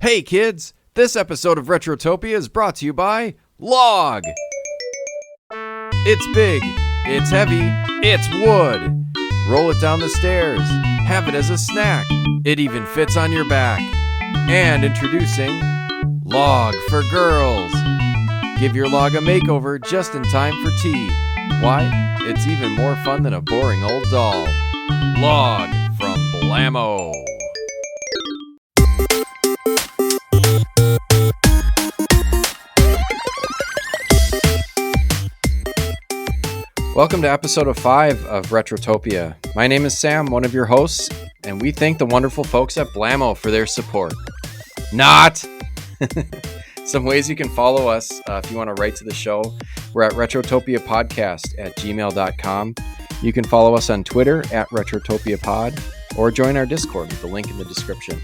Hey kids, this episode of Retrotopia is brought to you by Log. It's big, it's heavy, it's wood. Roll it down the stairs, have it as a snack. It even fits on your back. And introducing Log for Girls. Give your log a makeover just in time for tea. Why? It's even more fun than a boring old doll. Log from Blammo. Welcome to episode 5 of Retrotopia. My name is Sam, one of your hosts, and we thank the wonderful folks at Blammo for their support. Not! Some ways you can follow us if you want to write to the show. We're at retrotopiapodcast@gmail.com. You can follow us on Twitter at retrotopiapod or join our Discord with the link in the description.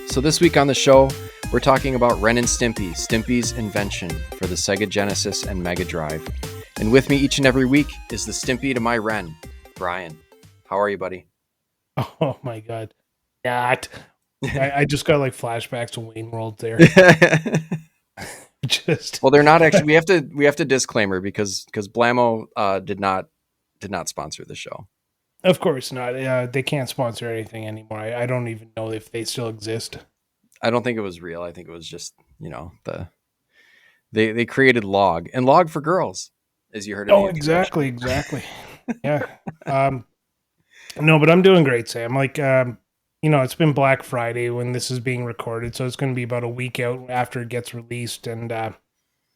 So this week on the show, we're talking about Ren and Stimpy, Stimpy's Invention for the Sega Genesis and Mega Drive. And with me each and every week is the Stimpy to my Ren, Brian. How are you, buddy? Oh my god. Not. I just got like flashbacks to Wayne World there. Well, they're not actually. We have to disclaimer because Blammo did not sponsor the show. Of course not. They can't sponsor anything anymore. I don't even know if they still exist. I don't think it was real. I think it was just, they created Log and Log for Girls, as you heard. Oh, exactly. Yeah. No, but I'm doing great, Sam. Like, it's been Black Friday when this is being recorded, so it's going to be about a week out after it gets released, and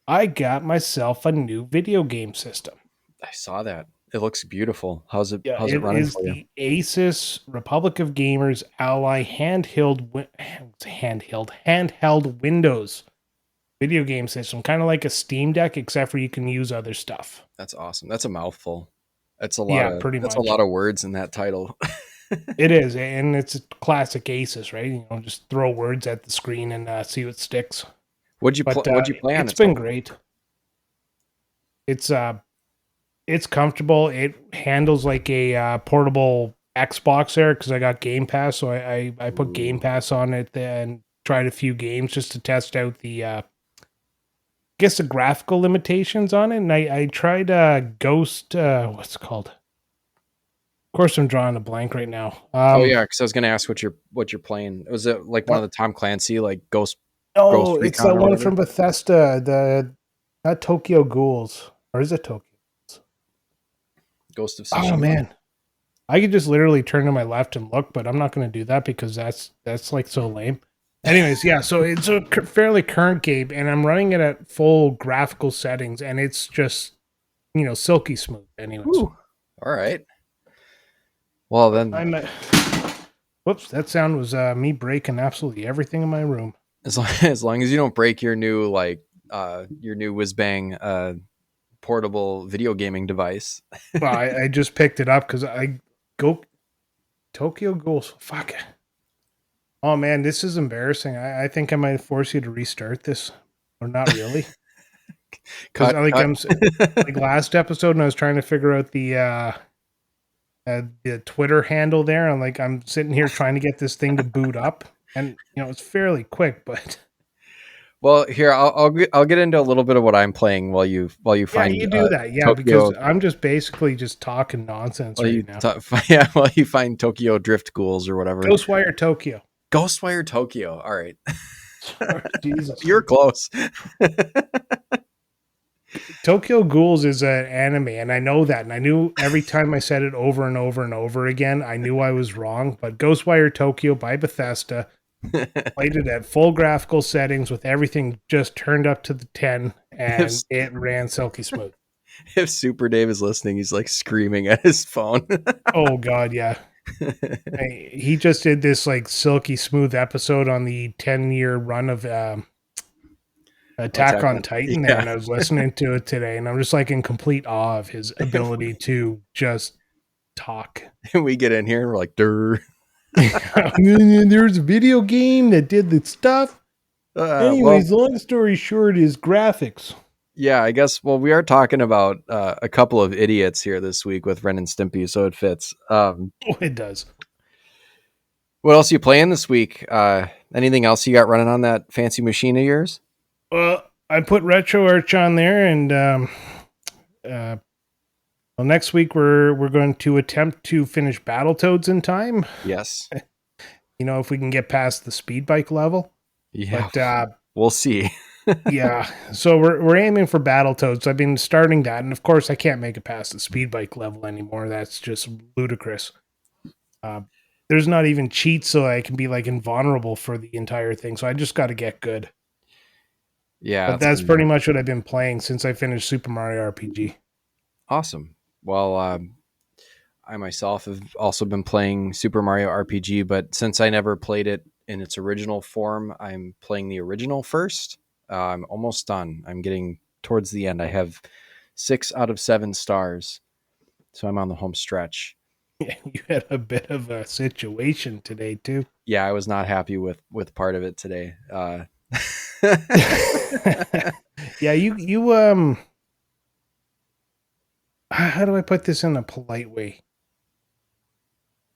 I got myself a new video game system. I saw that. It looks beautiful. How's it running for you? It is the Asus Republic of Gamers Ally handheld Windows video game system, kind of like a Steam Deck, except for you can use other stuff. That's awesome. That's a mouthful. That's a lot. Yeah, pretty much. That's a lot of words in that title. It is, and it's a classic Asus, right? Just throw words at the screen and see what sticks. What'd you play on? It's been great. It's comfortable. It handles like a portable Xbox there because I got Game Pass, so I put Game Pass on it and tried a few games just to test out the the graphical limitations on it. And I tried Ghost. What's it called? Of course, I'm drawing a blank right now. Because I was going to ask what you're playing. Was it like one of the Tom Clancy Ghost? Oh, it's that one from Bethesda. Not Tokyo Ghouls, or is it Tokyo? Ghost of Tsushima. Oh man, I could just literally turn to my left and look, but I'm not going to do that because that's like so lame. Anyways, yeah, so it's a fairly current game, and I'm running it at full graphical settings, and it's just silky smooth. Anyways, ooh, all right. Well then, whoops, that sound was me breaking absolutely everything in my room. As long as you don't break your new whiz bang portable video gaming device. Well, I just picked it up because I go Tokyo Ghouls. Fuck. Oh man, this is embarrassing. I think I might force you to restart this, or not really. Because I'm like last episode, and I was trying to figure out the Twitter handle there, and I'm sitting here trying to get this thing to boot up, and it's fairly quick, but. Well, here I'll get into a little bit of what I'm playing while you find. Yeah, you do that, yeah, Tokyo, because I'm just basically just talking nonsense right now. While you find Tokyo Drift Ghouls or whatever. Ghostwire Tokyo. All right. Oh, Jesus, you're close. Tokyo Ghouls is an anime, and I know that, and I knew every time I said it over and over and over again, I knew I was wrong. But Ghostwire Tokyo by Bethesda. Played it at full graphical settings with everything just turned up to the 10, and it ran silky smooth. If Super Dave is listening, he's screaming at his phone. Oh god, yeah. He just did this silky smooth episode on the 10-year run of Attack on Titan, and I was listening to it today, and I'm just in complete awe of his ability to just talk. And we get in here and we're like, durr. There's a video game that did the stuff. Anyways, long story short is graphics. Yeah, I guess. Well, we are talking about a couple of idiots here this week with Ren and Stimpy, so it fits. Oh, it does. Well, here, I'll get into a little bit of what I'm playing while you find Tokyo Drift Ghouls or whatever. It does. What else are you playing this week? Anything else you got running on that fancy machine of yours? Well, I put Retro Arch on there, and well, next week we're going to attempt to finish Battletoads in time. Yes. If we can get past the speed bike level. Yeah. But we'll see. yeah, so we're aiming for Battletoads. I've been starting that, and of course I can't make it past the speed bike level anymore. That's just ludicrous. There's not even cheats, so I can be like invulnerable for the entire thing. So I just got to get good. Yeah. But that's pretty much what I've been playing since I finished Super Mario RPG. Awesome. Well, I myself have also been playing Super Mario RPG, but since I never played it in its original form, I'm playing the original first. I'm almost done. I'm getting towards the end. I have 6 out of 7 stars, so I'm on the home stretch. Yeah, you had a bit of a situation today too. Yeah, I was not happy with part of it today. Yeah, you how do I put this in a polite way?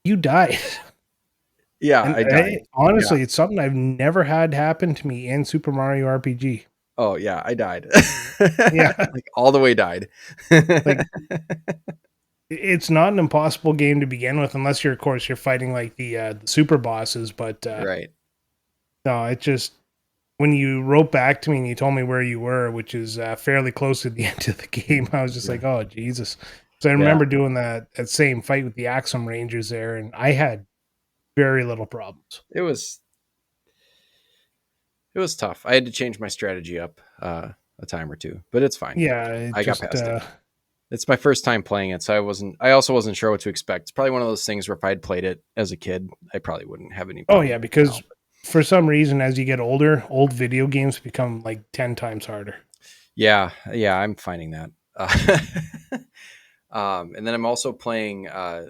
You died. Yeah, I died. Honestly, it's something I've never had happen to me in Super Mario RPG. Oh yeah, I died. Yeah, like all the way died. like it's not an impossible game to begin with, unless you're, of course, you're fighting like the super bosses. But right. no, it just when you wrote back to me and you told me where you were, which is fairly close to the end of the game, I was just like, oh Jesus. So I remember doing that same fight with the Axum Rangers there, and I had very little problems. It was tough. I had to change my strategy up a time or two, but it's fine. Yeah, I got past it. It's my first time playing it, so I also wasn't sure what to expect. It's probably one of those things where if I'd played it as a kid, I probably wouldn't have any problem. Oh yeah, because for some reason, as you get older, old video games become like 10 times harder. Yeah, I'm finding that. And then I'm also playing. I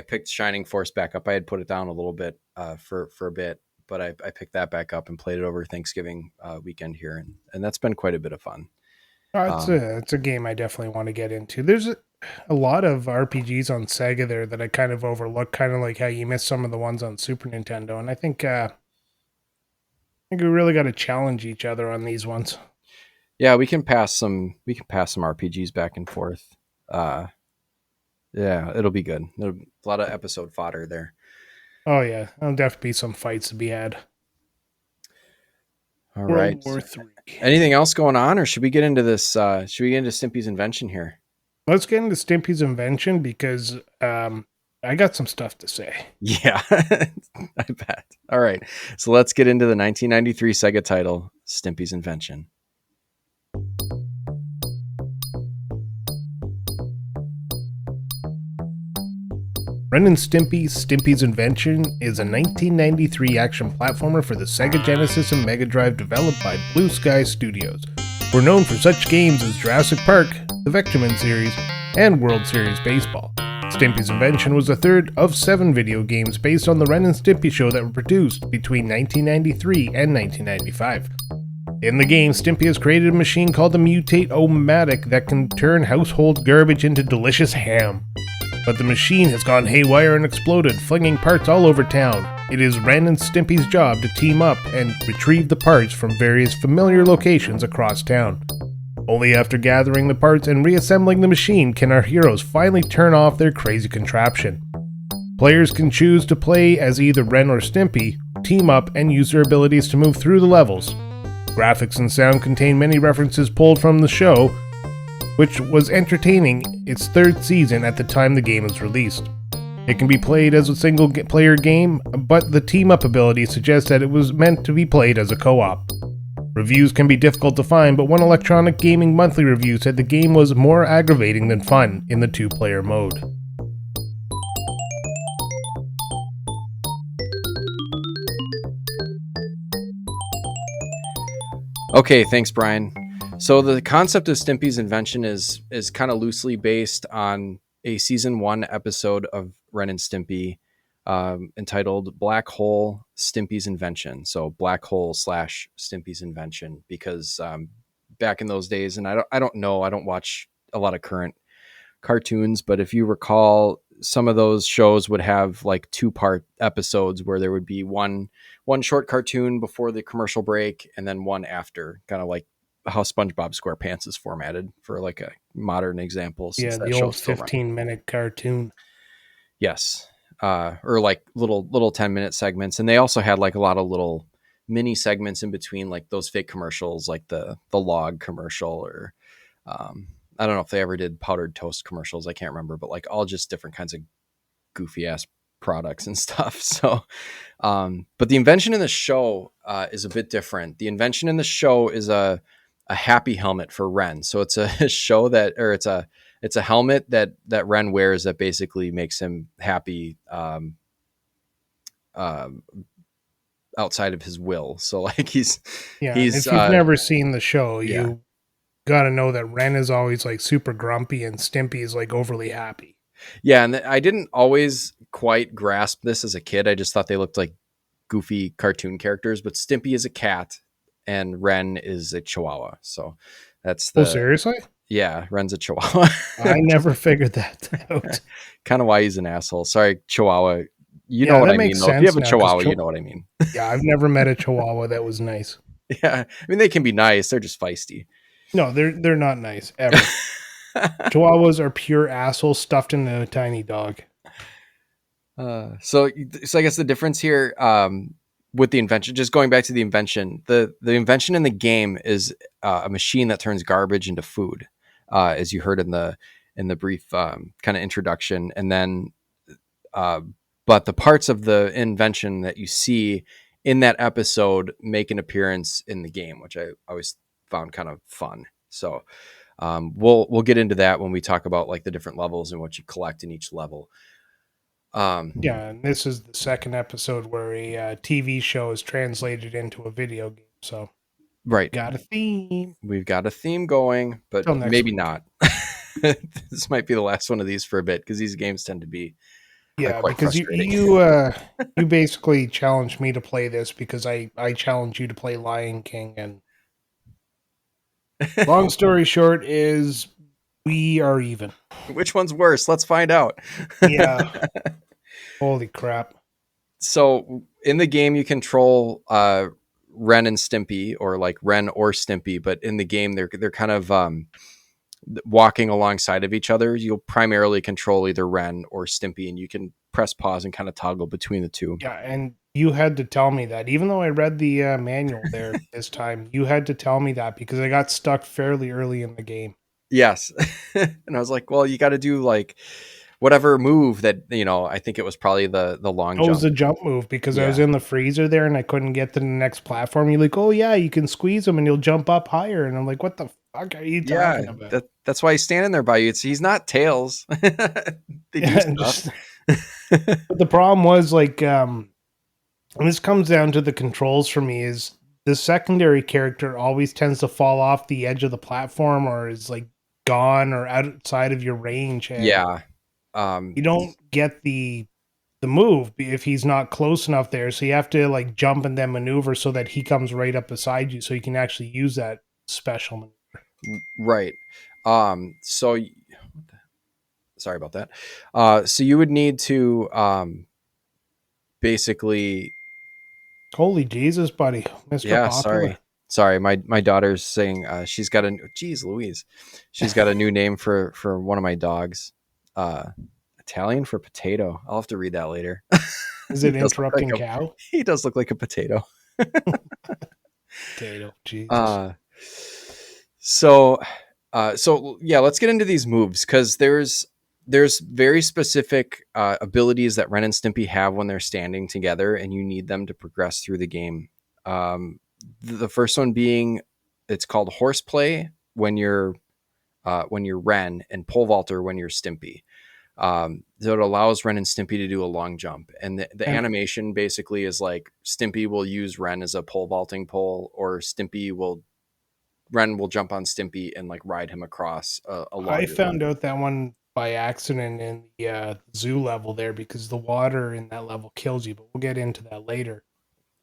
picked Shining Force back up. I had put it down a little bit for a bit, but I picked that back up and played it over Thanksgiving weekend here, and that's been quite a bit of fun. It's a game I definitely want to get into. There's a lot of RPGs on Sega there that I kind of overlook, kind of like how you miss some of the ones on Super Nintendo. And I think we really got to challenge each other on these ones. Yeah, we can pass some RPGs back and forth. Yeah, it'll be good. There'll be a lot of episode fodder there. Oh yeah, there'll definitely be some fights to be had. All right. World War III. Anything else going on, or should we get into this? Should we get into Stimpy's Invention here? Let's get into Stimpy's Invention because I got some stuff to say. Yeah, I bet. All right, so let's get into the 1993 Sega title, Stimpy's Invention. Ren and Stimpy, Stimpy's Invention is a 1993 action platformer for the Sega Genesis and Mega Drive developed by Blue Sky Studios. We're known for such games as Jurassic Park, the Vectorman series, and World Series Baseball. Stimpy's Invention was the third of 7 video games based on the Ren and Stimpy show that were produced between 1993 and 1995. In the game, Stimpy has created a machine called the Mutate-O-Matic that can turn household garbage into delicious ham. But the machine has gone haywire and exploded, flinging parts all over town. It is Ren and Stimpy's job to team up and retrieve the parts from various familiar locations across town. Only after gathering the parts and reassembling the machine can our heroes finally turn off their crazy contraption. Players can choose to play as either Ren or Stimpy, team up, and use their abilities to move through the levels. Graphics and sound contain many references pulled from the show, which was entertaining its 3rd season at the time the game was released. It can be played as a single-player game, but the team-up ability suggests that it was meant to be played as a co-op. Reviews can be difficult to find, but one Electronic Gaming Monthly review said the game was more aggravating than fun in the 2-player mode. Okay, thanks, Brian. So the concept of Stimpy's Invention is kind of loosely based on a season 1 episode of Ren and Stimpy entitled Black Hole Stimpy's Invention. So Black Hole / Stimpy's Invention, because back in those days, and I don't know, I don't watch a lot of current cartoons, but if you recall, some of those shows would have like 2-part episodes where there would be one short cartoon before the commercial break and then one after, kind of like how SpongeBob SquarePants is formatted, for like a modern example, since Yeah, that the old show's still running. 15-minute cartoon. Yes. Or like little 10-minute segments. And they also had like a lot of little mini segments in between, like those fake commercials, like the log commercial, or I don't know if they ever did powdered toast commercials. I can't remember, but like all just different kinds of goofy ass products and stuff. So, but the invention in the show is a bit different. The invention in the show is a happy helmet for Ren. So it's a show that, or it's a helmet that Ren wears that basically makes him happy uh, outside of his will. So like he's Yeah, and he's if you've never seen the show, yeah. you got to know that Ren is always like super grumpy and Stimpy is like overly happy. Yeah, and I didn't always quite grasp this as a kid. I just thought they looked like goofy cartoon characters, but Stimpy is a cat and Ren is a chihuahua. So that's Oh, seriously? yeah, Ren's a chihuahua. I never figured that out. Kind of why he's an asshole. Sorry, chihuahua. You know Yeah, what that I mean, makes though. If you sense have a now, 'cause chihuahua, you know what I mean. yeah, I've never met a chihuahua that was nice. Yeah, I mean they can be nice. They're just feisty. No, they're not nice ever. Chihuahuas are pure assholes stuffed into a tiny dog. So I guess the difference here, with the invention, just going back to the invention, the invention in the game is a machine that turns garbage into food, as you heard in the brief kind of introduction, and then but the parts of the invention that you see in that episode make an appearance in the game, which I always found kind of fun. So we'll get into that when we talk about like the different levels and what you collect in each level. Yeah, and this is the second episode where a TV show is translated into a video game. So Right. got a theme. We've got a theme going, but Till next maybe week. not. This might be the last one of these for a bit, because these games tend to be Yeah, quite because frustrating. you basically challenged me to play this because I challenged you to play Lion King, and long story short is we are even. Which one's worse? Let's find out. Yeah. Holy crap. So in the game, you control Ren and Stimpy, or like Ren or Stimpy, but in the game, they're kind of walking alongside of each other. You'll primarily control either Ren or Stimpy, and you can press pause and kind of toggle between the two. Yeah, and you had to tell me that. Even though I read the manual there this time, you had to tell me that because I got stuck fairly early in the game. Yes. And I was like, well, you got to do like whatever move that, I think it was probably the long It was jump. a jump move because I was Yeah. in the freezer there and I couldn't get to the next platform. You're like, oh yeah, you can squeeze him and he'll jump up higher. And I'm like, what the fuck are you talking about? That's why he's standing there by you. He's not Tails. They do stuff. But the problem was like, and this comes down to the controls for me, is the secondary character always tends to fall off the edge of the platform or is like gone or outside of your range. And Yeah. you don't get the move if he's not close enough there. So you have to like jump and then maneuver so that he comes right up beside you so you can actually use that special maneuver. Right. So sorry about that. So you would need to basically. Holy Jesus, buddy. Mr. Yeah, Popular. sorry. My daughter's saying she's got geez Louise, she's got a new name for one of my dogs. Italian for potato. I'll have to read that later. Is it interrupting cow? He does look like a potato. Potato. Jesus. So yeah, let's get into these moves, because there's very specific abilities that Ren and Stimpy have when they're standing together, and you need them to progress through the game. The first one being, it's called horseplay when you're Ren, and pole vaulter when you're Stimpy. So it allows Ren and Stimpy to do a long jump, and the animation basically is like Stimpy will use Ren as a pole vaulting pole, or Ren will jump on Stimpy and like ride him across a I found out that one by accident in the zoo level there because the water in that level kills you, but we'll get into that later.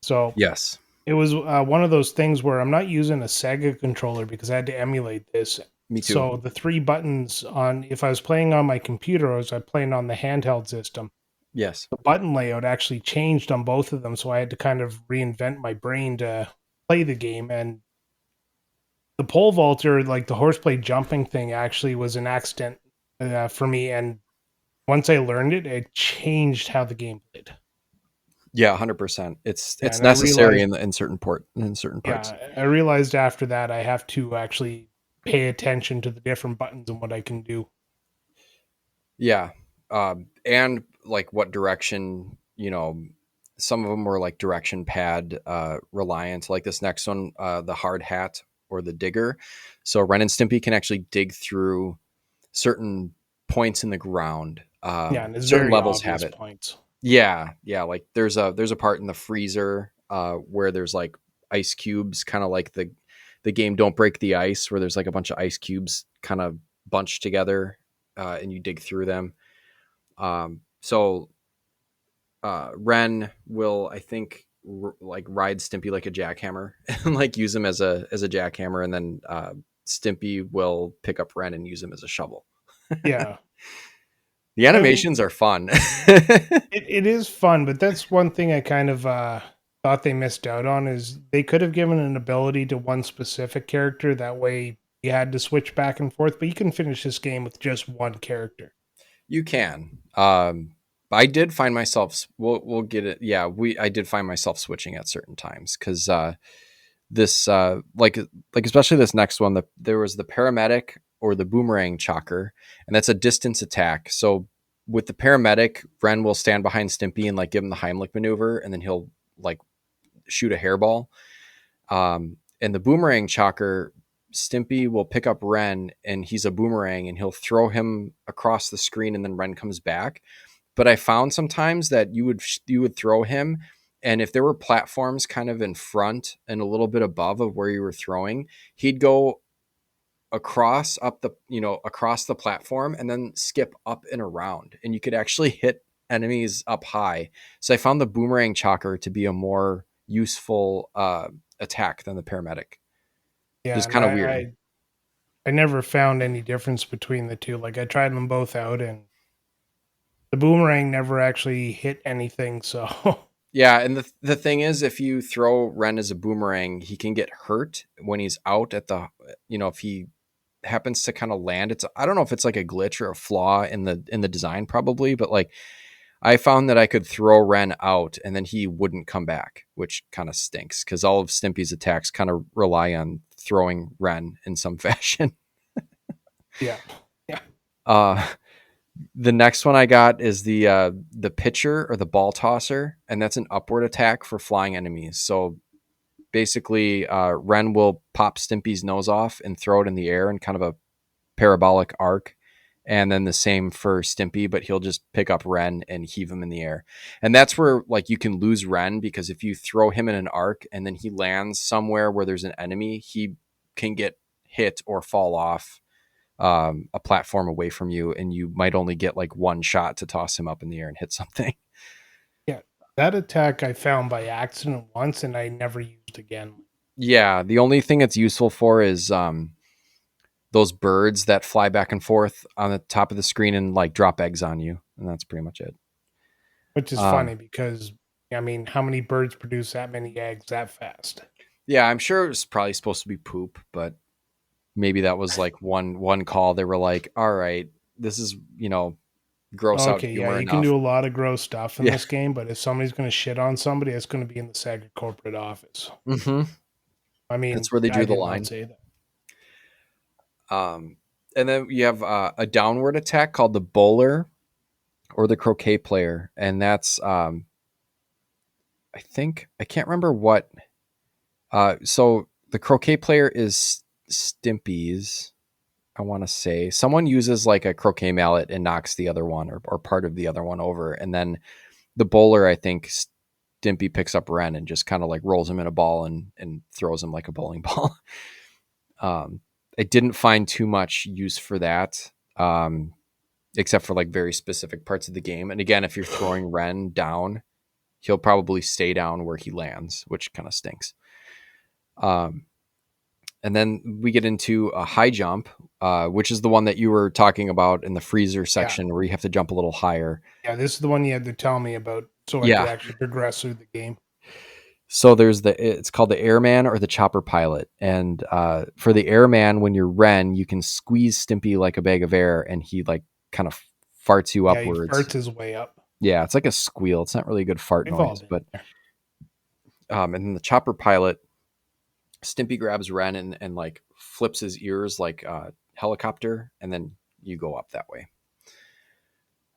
So yes, it was one of those things where I'm not using a Sega controller because I had to emulate this. Me too. So the three buttons on, if I was playing on my computer or was I playing on the handheld system, Yes. the button layout actually changed on both of them. So I had to kind of reinvent my brain to play the game. And the pole vaulter, like the horseplay jumping thing, actually was an accident for me. And once I learned it, it changed how the game played. Yeah, 100%. It's Yeah, it's and I necessary realized, in certain parts. yeah, I realized after that I have to actually pay attention to the different buttons and what I can do. Yeah. And like what direction, some of them were like direction pad reliant, like this next one, the hard hat or the digger. So Ren and Stimpy can actually dig through certain points in the ground. Yeah, and it's Certain very levels have obvious it. points. Yeah. Like there's a part in the freezer where there's like ice cubes, kind of like the game Don't Break the Ice, where there's like a bunch of ice cubes kind of bunched together, and you dig through them. So Ren will, I think, like ride Stimpy like a jackhammer and like use him as a jackhammer, and then Stimpy will pick up Ren and use him as a shovel. Yeah. The I mean, animations are fun. it is fun, but that's one thing I kind of thought they missed out on is they could have given an ability to one specific character. That way you had to switch back and forth, but you can finish this game with just one character. You can. I did find myself. We'll get it. Yeah, I did find myself switching at certain times because this like especially this next one. There was the paramedic or the boomerang chalker, and that's a distance attack. So with the paramedic, Ren will stand behind Stimpy and like give him the Heimlich maneuver, and then he'll like shoot a hairball. And the boomerang chalker, Stimpy will pick up Ren and he's a boomerang and he'll throw him across the screen and then Ren comes back. But I found sometimes that you would throw him, and if there were platforms kind of in front and a little bit above of where you were throwing, he'd go across the platform and then skip up and around, and you could actually hit enemies up high. So I found the boomerang chalker to be a more useful attack than the paramedic. It Yeah, was and kind of weird. I never found any difference between the two. Like I tried them both out and the boomerang never actually hit anything, so Yeah, and the thing is, if you throw Ren as a boomerang, he can get hurt when he's out at if he happens to kind of land. I don't know if it's like a glitch or a flaw in the design, probably, but like I found that I could throw Ren out and then he wouldn't come back, which kind of stinks because all of Stimpy's attacks kind of rely on throwing Ren in some fashion. yeah. Yeah. Uh, the next one I got is the pitcher or the ball tosser, and that's an upward attack for flying enemies. So basically, Ren will pop Stimpy's nose off and throw it in the air in kind of a parabolic arc. And then the same for Stimpy, but he'll just pick up Ren and heave him in the air. And that's where like you can lose Ren, because if you throw him in an arc and then he lands somewhere where there's an enemy, he can get hit or fall off a platform away from you, and you might only get like one shot to toss him up in the air and hit something. Yeah. That attack I found by accident once and I never used again. Yeah, the only thing it's useful for is those birds that fly back and forth on the top of the screen and like drop eggs on you, and that's pretty much it. Which is funny because I mean, how many birds produce that many eggs that fast? Yeah, I'm sure it was probably supposed to be poop, but maybe that was like one call. They were like, "All right, this is gross out Okay, yeah, humor you can enough." do a lot of gross stuff in Yeah. this game, but if somebody's going to shit on somebody, it's going to be in the Sega corporate office. Mm-hmm. I mean, That's where they I drew the did not line. say that. And then you have a downward attack called the bowler or the croquet player, and that's I can't remember what. So the croquet player is Stimpy's. I want to say someone uses like a croquet mallet and knocks the other one or part of the other one over, and then the bowler, I think Stimpy picks up Ren and just kind of like rolls him in a ball and throws him like a bowling ball. I didn't find too much use for that, except for like very specific parts of the game. And again, if you're throwing Ren down, he'll probably stay down where he lands, which kind of stinks. And then we get into a high jump, which is the one that you were talking about in the freezer section where you have to jump a little higher. Yeah, this is the one you had to tell me about so I could Yeah. actually progress through the game. So it's called the Airman or the Chopper Pilot. And for the Airman, when you're Ren, you can squeeze Stimpy like a bag of air and he like kind of farts you upwards. He farts his way up. Yeah, it's like a squeal. It's not really a good fart We've all noise, been but there. and then the Chopper Pilot, Stimpy grabs Ren and like flips his ears like a helicopter, and then you go up that way.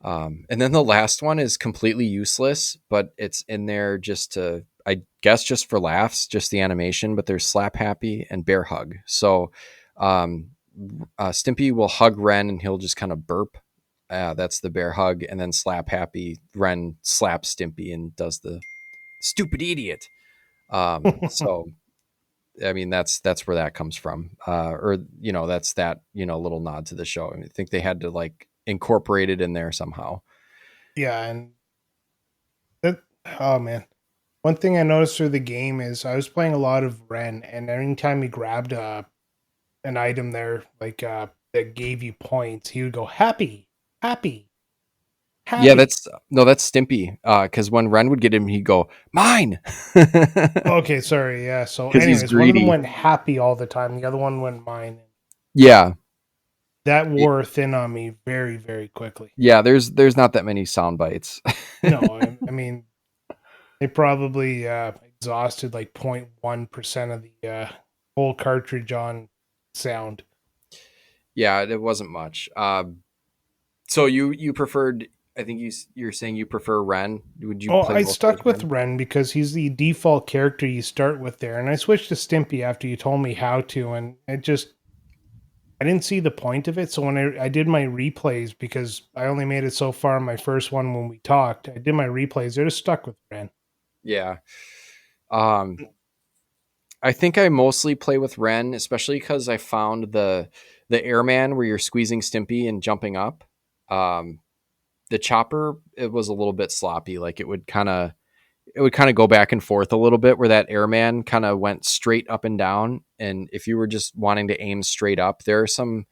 And then the last one is completely useless, but it's in there just to, I guess, just for laughs, just the animation. But there's Slap Happy and Bear Hug. So Stimpy will hug Ren and he'll just kind of burp. That's the Bear Hug. And then Slap Happy, Ren slaps Stimpy and does the stupid idiot. So I mean, that's where that comes from. Or, that's that, little nod to the show. I think they had to like incorporate it in there somehow. Yeah, and that, oh man. One thing I noticed through the game is I was playing a lot of Ren, and anytime he grabbed an item there, like that gave you points, he would go happy, happy, happy. Yeah, that's Stimpy. Because when Ren would get him, he'd go mine. Okay, sorry. Yeah. So, 'Cause he's anyways, one of them greedy. went happy all the time. The other one went mine. Yeah, That wore thin on me very, very quickly. yeah. There's not that many sound bites. No, I mean, they probably exhausted like 0.1% of the whole cartridge on sound. Yeah, it wasn't much. So you preferred? I think you're saying you prefer Ren. Would you play? I mostly stuck with Ren because he's the default character you start with there, and I switched to Stimpy after you told me how to, and I didn't see the point of it. So when I did my replays, because I only made it so far in my first one when we talked, I did my replays. They're just stuck with Ren. Yeah. I think I mostly play with Ren, especially because I found the Airman where you're squeezing Stimpy and jumping up. The Chopper, it was a little bit sloppy. Like it would kind of go back and forth a little bit, where that Airman kind of went straight up and down. And if you were just wanting to aim straight up, there are some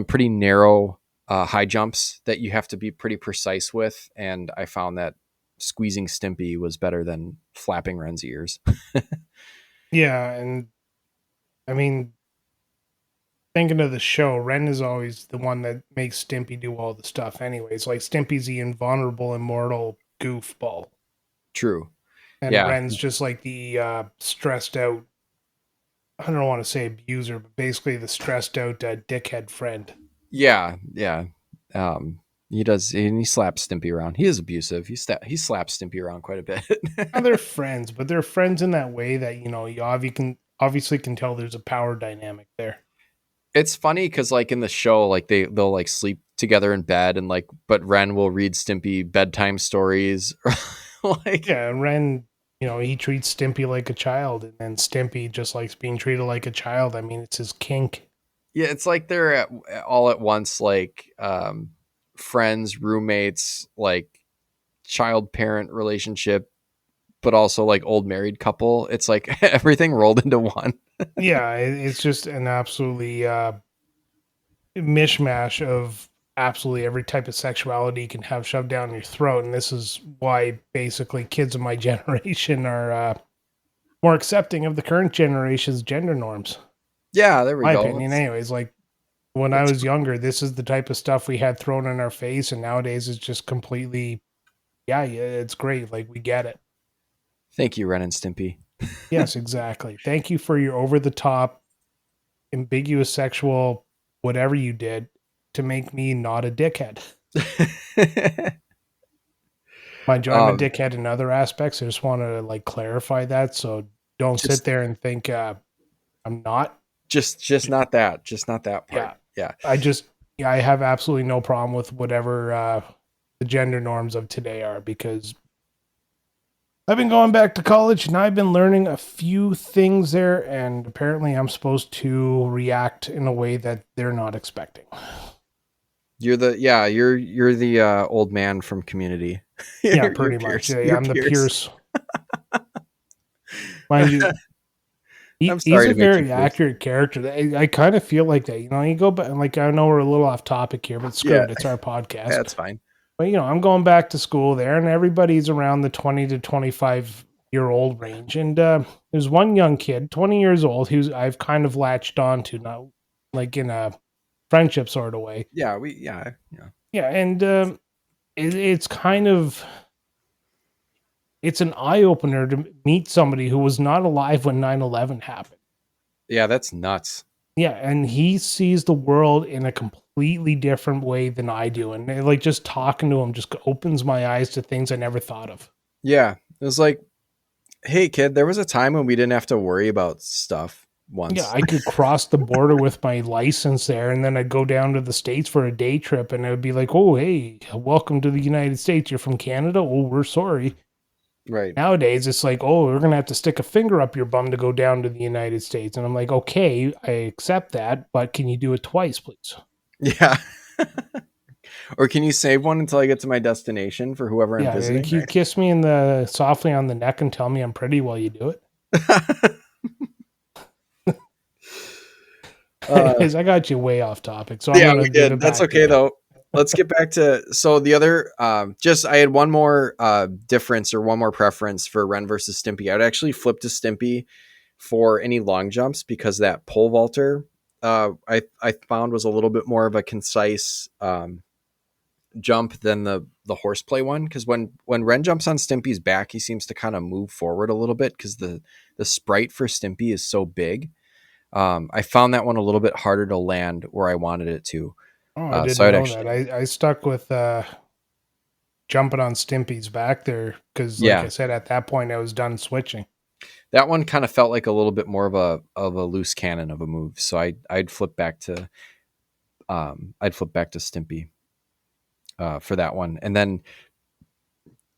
pretty narrow high jumps that you have to be pretty precise with. And I found that squeezing Stimpy was better than flapping Ren's ears. Yeah, and I mean, thinking of the show, Ren is always the one that makes Stimpy do all the stuff. Anyways, like Stimpy's the invulnerable, immortal goofball, True. and Yeah. Ren's just like the stressed out. I don't want to say abuser, but basically the stressed out dickhead friend. Yeah. He does, and he slaps Stimpy around. He is abusive. He slaps Stimpy around quite a bit. Now, they're friends, but they're friends in that way that you obviously can tell there's a power dynamic there. It's funny because like in the show, like they'll like sleep together in bed, and like, but Ren will read Stimpy bedtime stories. Like, yeah, Ren, he treats Stimpy like a child, and then Stimpy just likes being treated like a child. I mean, it's his kink. yeah, it's like they're all at once, like friends, roommates, like child parent relationship, but also like old married couple. It's like everything rolled into one. Yeah, it's just an absolutely mishmash of absolutely every type of sexuality you can have shoved down your throat, and this is why basically kids of my generation are more accepting of the current generation's gender norms. Yeah, there we My go. opinion, anyways. Like when I was younger, this is the type of stuff we had thrown in our face, and nowadays it's just completely, yeah, it's great. Like we get it. Thank you, Ren and Stimpy. Yes, exactly. Thank you for your over the top, ambiguous sexual whatever you did to make me not a dickhead. Mind you, I'm a dickhead in other aspects. I just want to like clarify that, so don't sit there and think I'm not. Just not that. Just not that part. Yeah. I have absolutely no problem with whatever the gender norms of today are, because I've been going back to college and I've been learning a few things there, and apparently I'm supposed to react in a way that they're not expecting. You're the old man from Community. Yeah, pretty much. Yeah, I'm the Pierce. Mind you, I'm He's sorry a to make you very feel. accurate character. I kind of feel like that. You go back, like, I know we're a little off topic here, but screw Yeah, it. It's our podcast. that's fine. But, I'm going back to school there, and everybody's around the 20 to 25-year-old range. And there's one young kid, 20 years old, who's I've kind of latched on to now, like in a friendship sort of way. Yeah, yeah. Yeah, and it's kind of it's an eye opener to meet somebody who was not alive when 9/11 happened. Yeah, that's nuts. Yeah, and he sees the world in a completely different way than I do, and like just talking to him just opens my eyes to things I never thought of. Yeah, it was like, hey, kid, there was a time when we didn't have to worry about stuff Yeah, once. I could cross the border with my license there, and then I'd go down to the States for a day trip, and it would be like, oh, hey, welcome to the United States. You're from Canada? Oh, we're sorry. Right. Nowadays, it's like, oh, we're going to have to stick a finger up your bum to go down to the United States. And I'm like, okay, I accept that, but can you do it twice, please? Yeah. Or can you save one until I get to my destination for whoever I'm Yeah, visiting? you Right. kiss me softly on the neck and tell me I'm pretty while you do it. uh, Anyways, I got you way off topic, so I'm yeah, going we to give did. it That's back to okay you. though. Let's get back to the other. Just I had one more difference or one more preference for Ren versus Stimpy. I'd actually flip to Stimpy for any long jumps because that pole vaulter I found was a little bit more of a concise jump than the horseplay one, because when Ren jumps on Stimpy's back, he seems to kind of move forward a little bit because the sprite for Stimpy is so big. I found that one a little bit harder to land where I wanted it to. Oh, I So didn't I'd know that. actually, I stuck with jumping on Stimpy's back there because, like yeah, I said, at that point I was done switching. that one kind of felt like a little bit more of a loose cannon of a move. So I'd flip back to Stimpy for that one, and then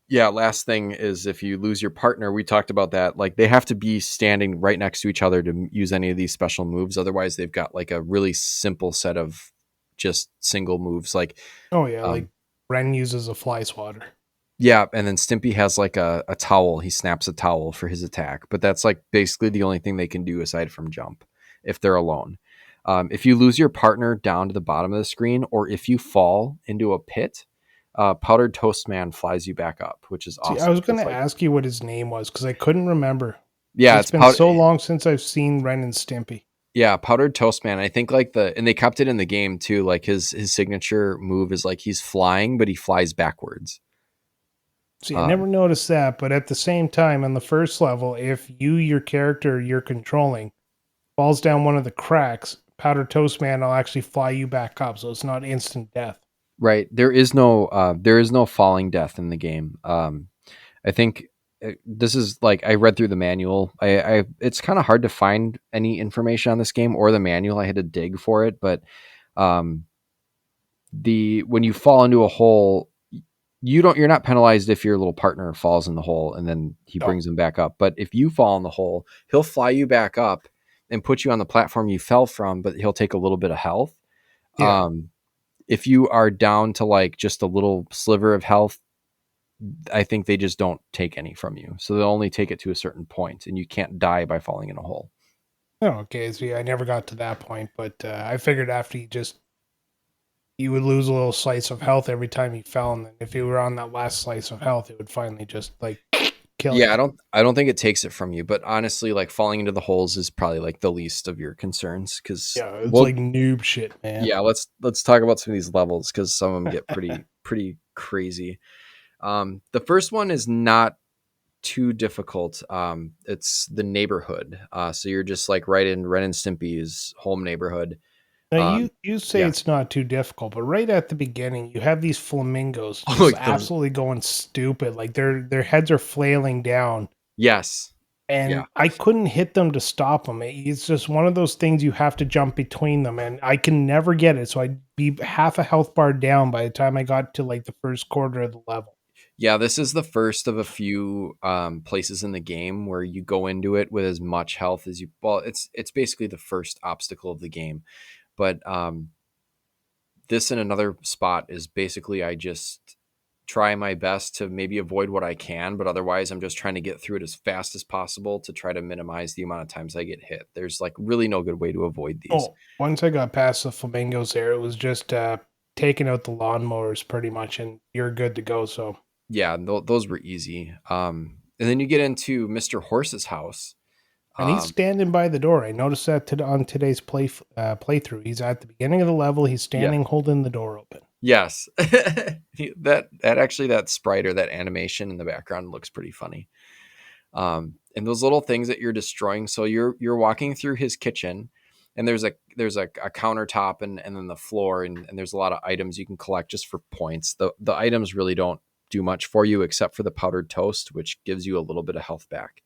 yeah, last thing is if you lose your partner, we talked about that. Like they have to be standing right next to each other to use any of these special moves. Otherwise, they've got like a really simple set of just single moves. Like, Oh yeah, like um, Ren uses a fly swatter. yeah, and then Stimpy has like a towel. He snaps a towel for his attack, but that's like basically the only thing they can do aside from jump if they're alone. If you lose your partner down to the bottom of the screen, or if you fall into a pit, Powdered Toast Man flies you back up, which is See, I awesome was going because to like ask you what his name was because I couldn't remember. yeah, It's it's been so long since I've seen Ren and Stimpy. yeah, Powdered Toast Man. I think like and they kept it in the game too. Like his signature move is like he's flying, but he flies backwards. See, I Um, never noticed that, but at the same time, on the first level, if your character you're controlling, falls down one of the cracks, Powder Toast Man will actually fly you back up, so it's not instant death. right. There is no falling death in the game. I think this is like I read through the manual. I it's kind of hard to find any information on this game or the manual. I had to dig for it, but um, the when you fall into a hole, you're not penalized if your little partner falls in the hole and then he No. brings him back up. But if you fall in the hole, he'll fly you back up and put you on the platform you fell from, but he'll take a little bit of health. Yeah. Um, if you are down to like just a little sliver of health, I think they just don't take any from you. So they'll only take it to a certain point, and you can't die by falling in a hole. Oh, okay. So yeah, I never got to that point, but I figured after you would lose a little slice of health every time you fell, and then if you were on that last slice of health, it would finally just like kill Yeah, you. I don't think it takes it from you, but honestly, like falling into the holes is probably like the least of your concerns because Yeah, it's well, like noob shit, man. yeah, let's talk about some of these levels because some of them get pretty crazy. The first one is not too difficult. It's the neighborhood. So you're just like right in Ren and Stimpy's home neighborhood. Now Um, you say yeah. it's not too difficult, but right at the beginning, you have these flamingos just Like the absolutely going stupid. Like their heads are flailing down, yes, yeah. and I couldn't hit them to stop them. It's just one of those things you have to jump between them, and I can never get it. So I'd be half a health bar down by the time I got to like the first quarter of the level. Yeah, this is the first of a few places in the game where you go into it with as much health as you. Well, it's basically the first obstacle of the game, but this and another spot is basically I just try my best to maybe avoid what I can, but otherwise I'm just trying to get through it as fast as possible to try to minimize the amount of times I get hit. There's like really no good way to avoid these. Oh, once I got past the flamingos there, it was just taking out the lawnmowers pretty much, and you're good to go. So, Yeah, those were easy. And then you get into Mr. Horse's house. and he's standing by the door. I noticed that on today's playthrough. He's at the beginning of the level. He's Yeah. standing holding the door open. Yes. that actually, that sprite or that animation in the background looks pretty funny. And those little things that you're destroying. So you're walking through his kitchen, and there's a countertop and then the floor, and there's a lot of items you can collect just for points. The items really don't do much for you except for the powdered toast, which gives you a little bit of health back.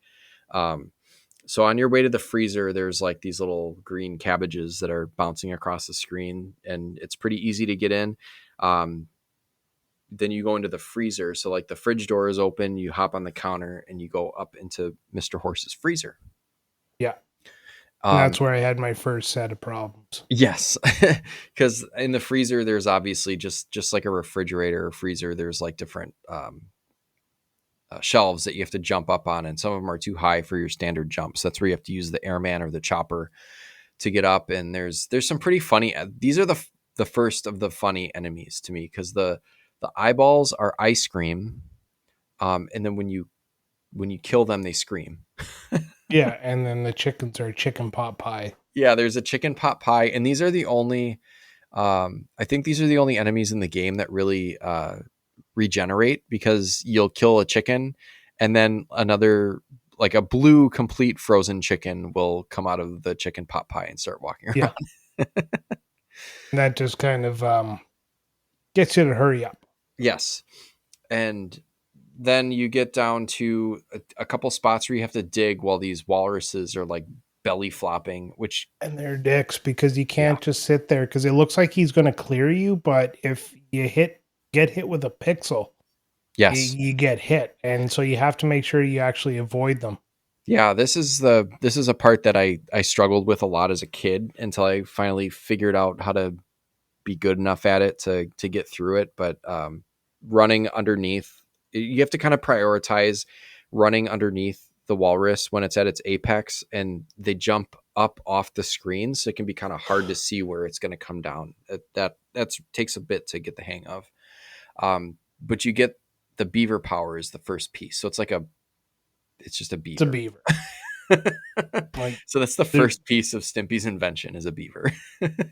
So on your way to the freezer, there's like these little green cabbages that are bouncing across the screen, and it's pretty easy to get in. Then you go into the freezer. So like the fridge door is open, you hop on the counter and you go up into Mr. Horse's freezer. Yeah. And that's where I had my first set of problems. Yes. Because in the freezer, there's obviously just like a refrigerator or freezer, there's like different shelves that you have to jump up on, and some of them are too high for your standard jumps. That's where you have to use the airman or the chopper to get up. And there's some pretty funny, these are the first of the funny enemies to me, because the eyeballs are ice cream, and then when you kill them, they scream. Yeah, and then the chickens are chicken pot pie. Yeah, there's a chicken pot pie, and these are the only I think these are the only enemies in the game that really regenerate, because you'll kill a chicken and then another, like a blue complete frozen chicken, will come out of the chicken pot pie and start walking around. Yeah. That just kind of gets you to hurry up. Yes. And then you get down to a couple spots where you have to dig while these walruses are like belly flopping, which, and they're dicks, because you can't just sit there, because it looks like he's going to clear you, but if you get hit with a pixel, yes, you get hit, and so you have to make sure you actually avoid them. Yeah, this is a part that I struggled with a lot as a kid, until I finally figured out how to be good enough at it to get through it. But running underneath, you have to kind of prioritize running underneath the walrus when it's at its apex, and they jump up off the screen, so it can be kind of hard to see where it's going to come down. That takes a bit to get the hang of. But you get the beaver power is the first piece, so it's just a beaver. It's a beaver. Like, so that's the first piece of Stimpy's invention, is a beaver.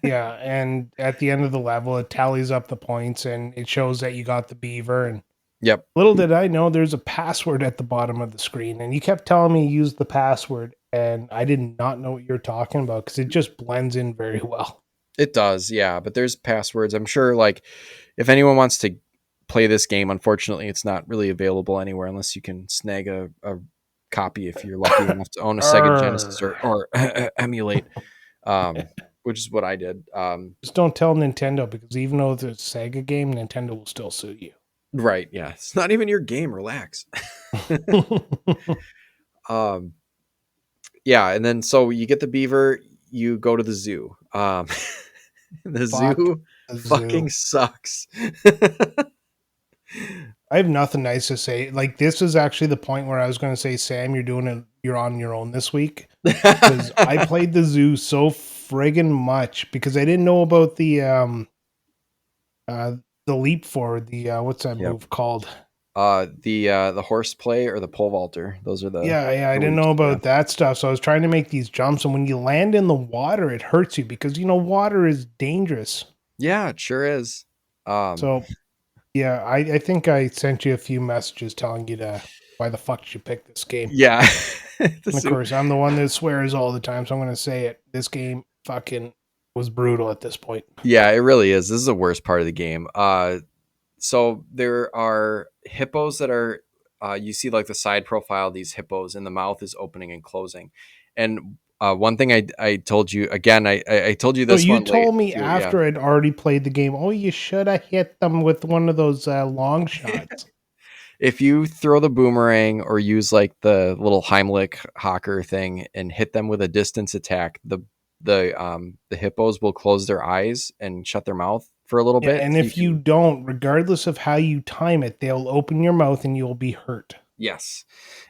Yeah, and at the end of the level, it tallies up the points, and it shows that you got the beaver. And Yep. Little did I know, there's a password at the bottom of the screen, and you kept telling me use the password, and I did not know what you're talking about, because it just blends in very well. It does, yeah. But there's passwords. I'm sure, like, if anyone wants to play this game, unfortunately, it's not really available anywhere unless you can snag a copy if you're lucky enough to own a Sega Genesis or emulate, which is what I did. Just don't tell Nintendo, because even though it's a Sega game, Nintendo will still sue you. Right, yeah. It's not even your game. Relax. Yeah, and then so you get the beaver, you go to the zoo. The zoo fucking sucks. I have nothing nice to say. Like, this is actually the point where I was going to say, Sam, you're on your own this week, because I played the zoo so friggin' much, because I didn't know about the leap forward, what's that move called? The horse play or the pole vaulter. Those are the I didn't know about that stuff, so I was trying to make these jumps, and when you land in the water, it hurts you, because water is dangerous. Yeah, it sure is. So yeah, I think I sent you a few messages telling you why the fuck did you pick this game. Yeah. Of course, I'm the one that swears all the time, so I'm going to say it. This game fucking was brutal at this point. Yeah, it really is. This is the worst part of the game. So there are hippos that are, you see like the side profile of these hippos, and the mouth is opening and closing. And one thing I told you, again, I told you this. You told me after I'd already played the game, oh, you should have hit them with one of those long shots. If you throw the boomerang or use like the little Heimlich Hawker thing and hit them with a distance attack, the hippos will close their eyes and shut their mouth for a little Yeah, bit. and if you don't, regardless of how you time it, they'll open your mouth and you'll be hurt. Yes.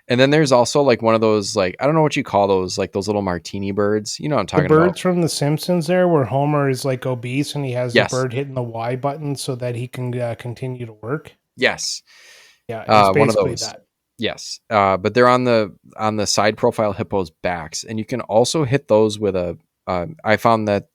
And then there's also like one of those, like, I don't know what you call those, like those little martini birds. You know what I'm The talking about? birds from The Simpsons there, where Homer is like obese and he has the Yes. bird hitting the Y button so that he can continue to work. Yes. Yeah, it's One of basically those. that. Yes. But they're on the side profile hippos' backs. And you can also hit those with I found that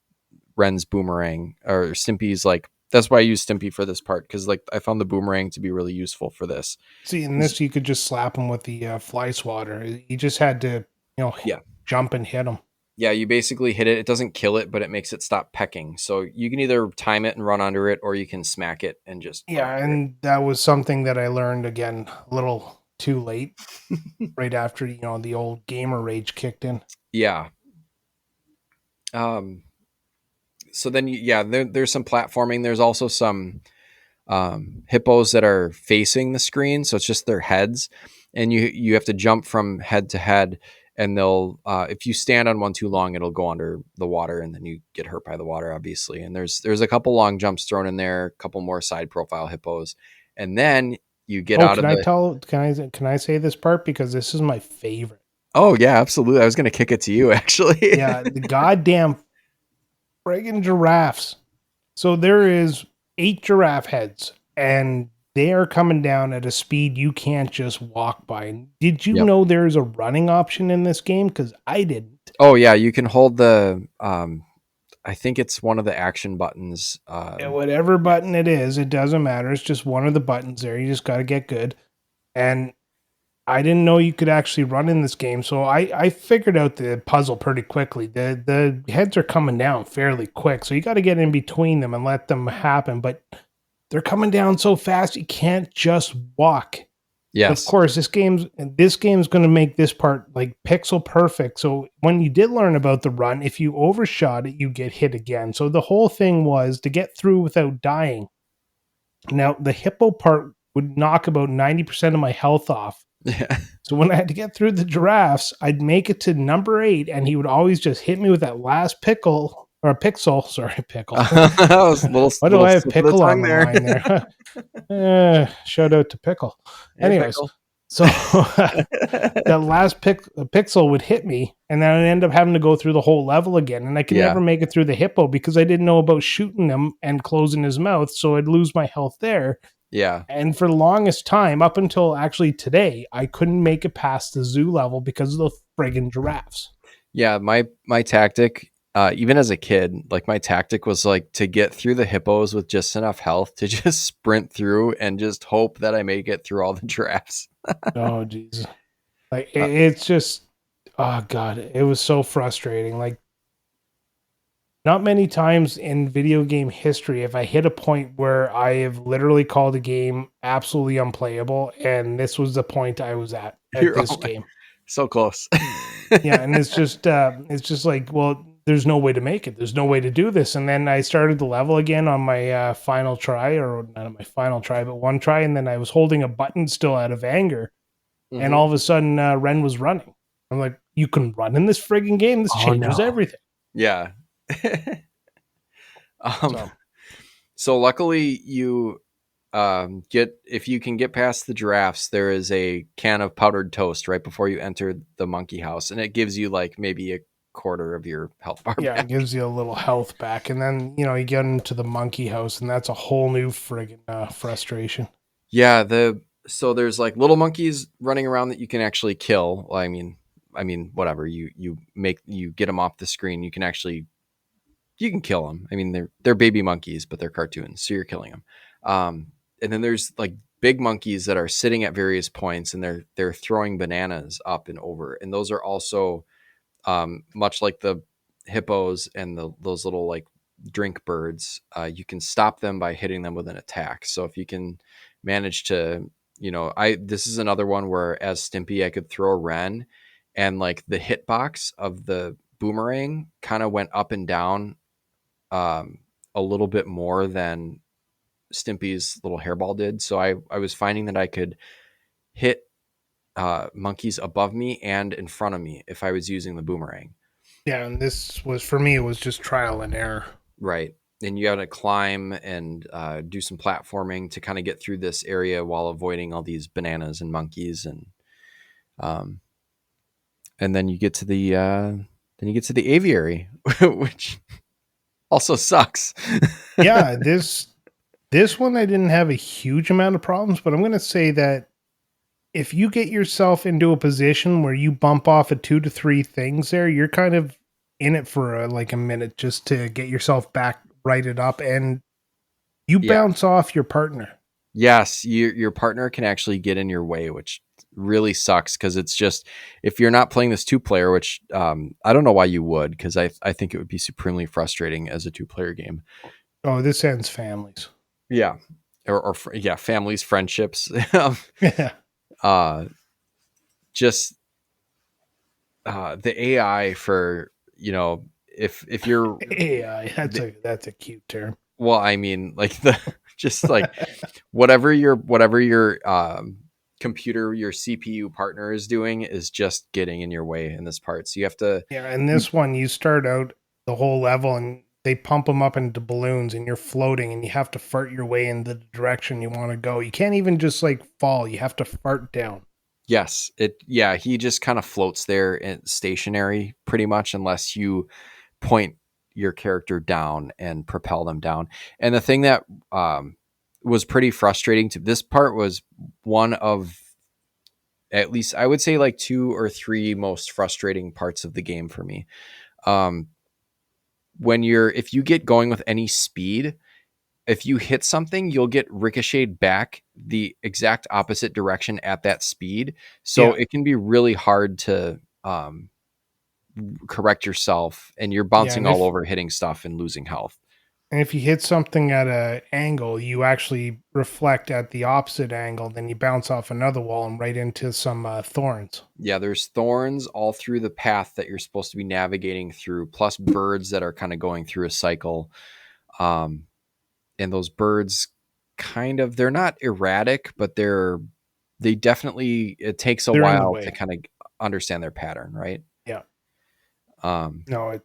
Ren's boomerang or Stimpy's, like, that's why I use Stimpy for this part. Cause like I found the boomerang to be really useful for this. See, in this, you could just slap him with the fly swatter. You just had to, Yeah. jump and hit him. Yeah, you basically hit it. It doesn't kill it, but it makes it stop pecking. So you can either time it and run under it, or you can smack it and just run Yeah, under and that was something that I learned again a little too late, it. right after the old gamer rage kicked in. Yeah. So then, there's some platforming. There's also some hippos that are facing the screen, so it's just their heads, and you have to jump from head to head, and they'll if you stand on one too long, it'll go under the water, and then you get hurt by the water, obviously. And there's a couple long jumps thrown in there, a couple more side profile hippos, and then you get Oh, out of can I say this part because this is my favorite. Oh yeah, absolutely. I was gonna kick it to you, actually. Yeah, the goddamn friggin' giraffes. So there is 8 giraffe heads, and they are coming down at a speed you can't just walk by. Did you Yep. know there's a running option in this game? Because I didn't. Oh yeah, you can hold the I think it's one of the action buttons. And whatever button it is, it doesn't matter. It's just one of the buttons there. You just got to get good. And I didn't know you could actually run in this game, so I figured out the puzzle pretty quickly. The heads are coming down fairly quick, so you got to get in between them and let them happen. But they're coming down so fast you can't just walk. Yes. Of course, this game's going to make this part like pixel perfect. So when you did learn about the run, if you overshot it, you get hit again. So the whole thing was to get through without dying. Now the hippo part would knock about 90% of my health off. Yeah. So when I had to get through the giraffes, I'd make it to number 8, and he would always just hit me with that last pickle or pixel. Sorry, pickle. Why do I have pickle on the line there? Shout out to Pickle. Hey, Anyways, Pickle. so that last pixel would hit me, and then I'd end up having to go through the whole level again. And I could never make it through the hippo because I didn't know about shooting him and closing his mouth, so I'd lose my health there. Yeah. And for the longest time, up until actually today, I couldn't make it past the zoo level because of the friggin' giraffes. Yeah, my tactic, even as a kid, like my tactic was like to get through the hippos with just enough health to just sprint through and just hope that I make it through all the giraffes. Oh, jeez. Like, it's just, oh, God, it was so frustrating. Like, not many times in video game history have I hit a point where I have literally called a game absolutely unplayable, and this was the point I was at this game. So close. Yeah, and it's just like, well, there's no way to make it. There's no way to do this. And then I started the level again on my final try, or not on my final try, but one try, and then I was holding a button still out of anger, and all of a sudden Ren was running. I'm like, you can run in this friggin' game? This changes everything. Yeah. So luckily you if you can get past the giraffes, there is a can of powdered toast right before you enter the monkey house, and it gives you like maybe a quarter of your health bar back. It gives you a little health back, and then you get into the monkey house, and that's a whole new friggin' frustration. Yeah, so there's like little monkeys running around that you can actually kill. Well, I mean whatever, you get them off the screen, you can kill them. I mean, they're baby monkeys, but they're cartoons, so you're killing them. And then there's like big monkeys that are sitting at various points, and they're throwing bananas up and over. And those are also much like the hippos and those little like drink birds. You can stop them by hitting them with an attack. So if you can manage to, this is another one where as Stimpy, I could throw Ren, and like the hitbox of the boomerang kind of went up and down a little bit more than Stimpy's little hairball did. So I was finding that I could hit monkeys above me and in front of me if I was using the boomerang. Yeah, and this was, for me, it was just trial and error. Right. and you got to climb and do some platforming to kind of get through this area while avoiding all these bananas and monkeys, um, and then you get to the aviary, which also sucks. Yeah, this one I didn't have a huge amount of problems, but I'm going to say that if you get yourself into a position where you bump off of 2 to 3 things there, you're kind of in it for like a minute just to get yourself back righted up, and you Yeah. bounce off your partner. Yes, your partner can actually get in your way, which really sucks because it's just if you're not playing this 2-player, which I don't know why you would, because I think it would be supremely frustrating as a 2-player game. Oh, this ends families. Yeah, or yeah, families, friendships, Yeah. just the AI for if you're AI, that's a cute term. well, I mean like the just like whatever your computer, your CPU partner is doing is just getting in your way in this part. So you have to, Yeah, and this one you start out the whole level and they pump them up into balloons and you're floating and you have to fart your way in the direction you want to go. You can't even just like fall. You have to fart down. yes, he just kind of floats there and stationary pretty much unless you point your character down and propel them down. And the thing that was pretty frustrating to this part was one of at least I would say like 2 or 3 most frustrating parts of the game for me. Um, if you get going with any speed, if you hit something, you'll get ricocheted back the exact opposite direction at that speed. So Yeah. it can be really hard to correct yourself, and you're Yeah, bouncing all over, hitting stuff and losing health. and if you hit something at an angle, you actually reflect at the opposite angle, then you bounce off another wall and right into some thorns. Yeah, there's thorns all through the path that you're supposed to be navigating through, plus birds that are kind of going through a cycle. Um, and those birds they're not erratic, but they definitely, it takes a They're in the while to way. kind of understand their pattern, right? Yeah. Um, No, it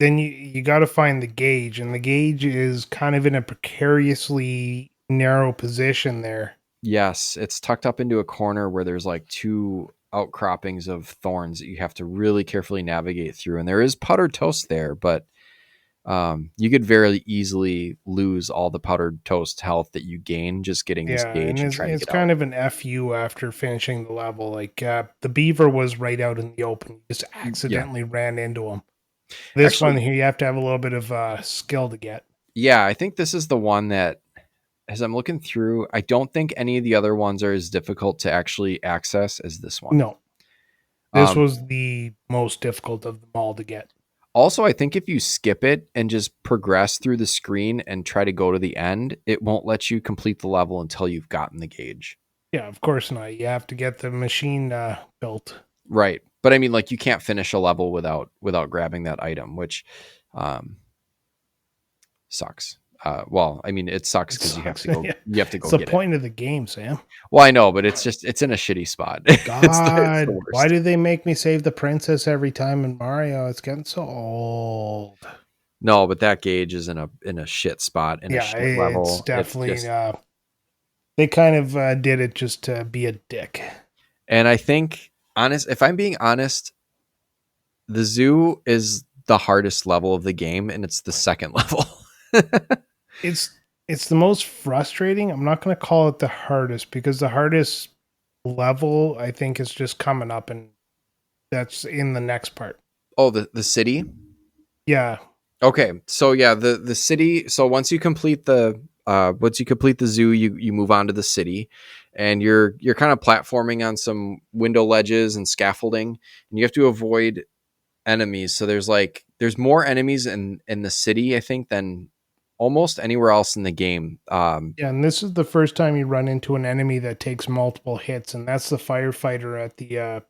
then you got to find the gauge, and the gauge is kind of in a precariously narrow position there. yes, it's tucked up into a corner where there's like 2 outcroppings of thorns that you have to really carefully navigate through. And there is powdered toast there, but you could very easily lose all the powdered toast health that you gain just getting this Yeah, and gauge and trying to it's get out. kind of an FU after finishing the level. Like the beaver was right out in the open. You just accidentally ran into him. This Actually, one here, you have to have a little bit of skill to get. yeah, I think this is the one that, as I'm looking through, I don't think any of the other ones are as difficult to actually access as this one. No, this Um, was the most difficult of them all to get. Also, I think if you skip it and just progress through the screen and try to go to the end, it won't let you complete the level until you've gotten the gauge. Yeah, of course not. You have to get the machine built. Right. But I mean, like, you can't finish a level without grabbing that item, which sucks. Well, I mean, it sucks because you have to go. Yeah. You have to go It's the get it. point of the game, Sam. Well, I know, but it's in a shitty spot. It's the God, worst. why do they make me save the princess every time in Mario? It's getting so old. No, but that gauge is in a shit spot in a shit It's level. definitely It's just, they kind of did it just to be a dick. and I think if I'm being honest, the zoo is the hardest level of the game, and it's the second level. It's the most frustrating. I'm not going to call it the hardest because the hardest level I think is just coming up, and that's in the next part. Oh, the city. Yeah, Okay, so yeah, the city. So once you complete the zoo, you move on to the city, and you're kind of platforming on some window ledges and scaffolding, and you have to avoid enemies. So there's more enemies in the city, I think, than almost anywhere else in the game. yeah, and this is the first time you run into an enemy that takes multiple hits, and that's the firefighter at the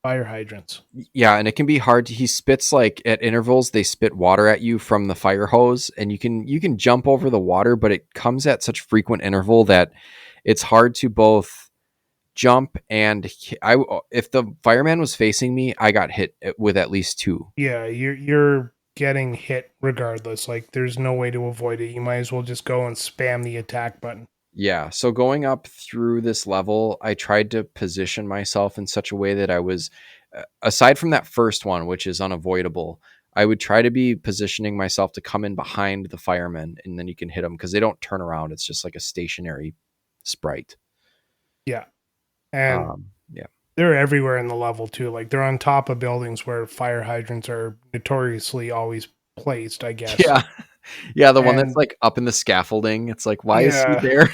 fire hydrants. Yeah, and it can be hard he spits like at intervals, they spit water at you from the fire hose, and you can jump over the water, but it comes at such frequent interval that it's hard to both jump and if the fireman was facing me, I got hit with at least 2. Yeah, you're getting hit regardless. Like there's no way to avoid it. You might as well just go and spam the attack button. Yeah. So going up through this level, I tried to position myself in such a way that I was, aside from that first one, which is unavoidable, I would try to be positioning myself to come in behind the firemen, and then you can hit them because they don't turn around. It's just like a stationary sprite. Yeah. And Yeah. they're everywhere in the level too. Like they're on top of buildings where fire hydrants are notoriously always placed, I guess. Yeah. Yeah. The one that's And like up in the scaffolding. It's like, why is he yeah, there?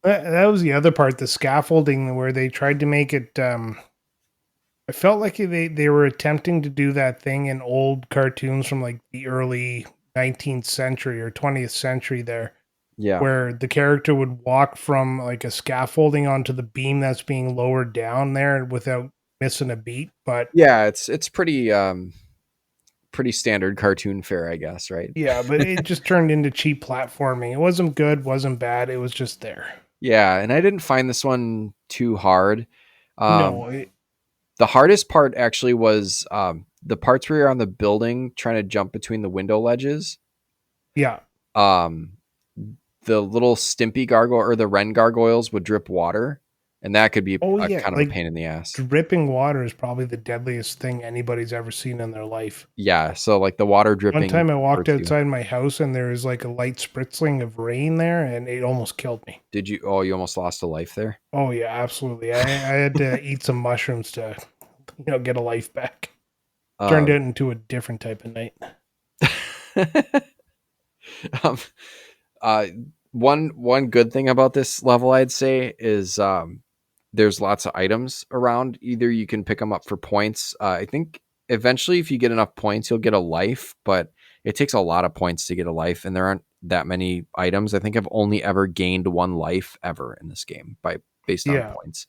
that was the other part, the scaffolding where they tried to make it. I felt like they were attempting to do that thing in old cartoons from like the early 19th century or 20th century there, Yeah. where the character would walk from like a scaffolding onto the beam that's being lowered down there without missing a beat. But Yeah. It's pretty standard cartoon fare, I guess. Right. yeah, but it just turned into cheap platforming. It wasn't good, wasn't bad. It was just there. Yeah. And I didn't find this one too hard. Um, No, the hardest part actually was the parts where you're on the building trying to jump between the window ledges. yeah. Um, the little Stimpy gargoyle or the Ren gargoyles would drip water, and that could be Oh a yeah, kind of a like pain in the ass. dripping water is probably the deadliest thing anybody's ever seen in their life. Yeah, so like the water One dripping time I walked hurts you. outside my house and there was like a light spritzling of rain there and it almost killed me. Did you? Oh, you almost lost a life there. Oh yeah, absolutely. I had to eat some mushrooms to, get a life back. Turned it into a different type of night. um, uh, one good thing about this level, I'd say, is there's lots of items around. Either you can pick them up for points. I think eventually, if you get enough points, you'll get a life, but it takes a lot of points to get a life, and there aren't that many items. I think I've only ever gained one life ever in this game based on Yeah. points.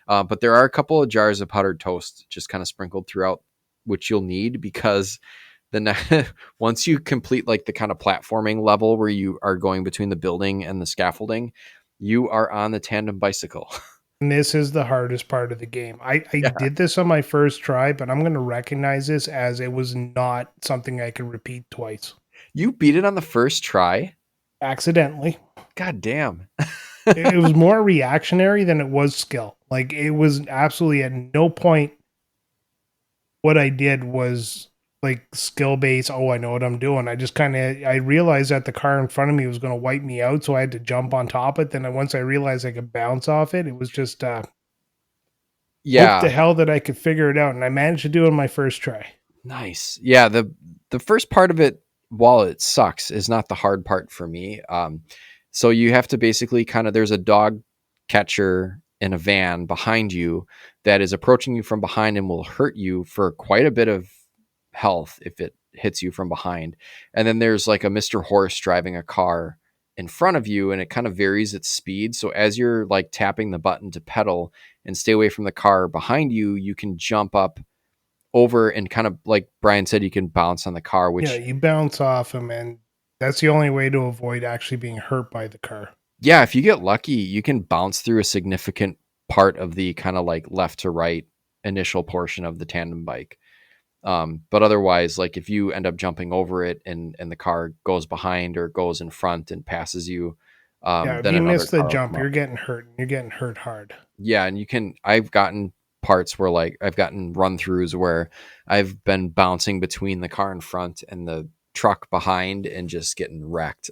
But there are a couple of jars of powdered toast just kind of sprinkled throughout, which you'll need because once you complete like the kind of platforming level where you are going between the building and the scaffolding, you are on the tandem bicycle. And this is the hardest part of the game. I Yeah. did this on my first try, but I'm going to recognize this as it was not something I could repeat twice. You beat it on the first try? Accidentally. God damn. It was more reactionary than it was skill. Like it was absolutely at no point what I did was like skill based. Oh, I know what I'm doing. I realized that the car in front of me was going to wipe me out, so I had to jump on top of it. Then once I realized I could bounce off it, it was just hope to hell that I could figure it out, and I managed to do it on my first try. Nice. Yeah, the first part of it, while it sucks, is not the hard part for me. So you have to basically there's a dog catcher in a van behind you that is approaching you from behind and will hurt you for quite a bit of health if it hits you from behind. And then there's like a Mr. Horse driving a car in front of you, and it kind of varies its speed. So as you're like tapping the button to pedal and stay away from the car behind you, you can jump up over and kind of like Brian said, you can bounce on the car, which you bounce off them, and that's the only way to avoid actually being hurt by the car. Yeah, if you get lucky, you can bounce through a significant part of the kind of like left to right initial portion of the tandem bike. But otherwise, like if you end up jumping over it and the car goes behind or goes in front and passes you, If then you another miss the car will jump, come you're up. getting hurt. You're getting hurt hard. Yeah, and I've gotten parts where like I've gotten run throughs where I've been bouncing between the car in front and the truck behind and just getting wrecked.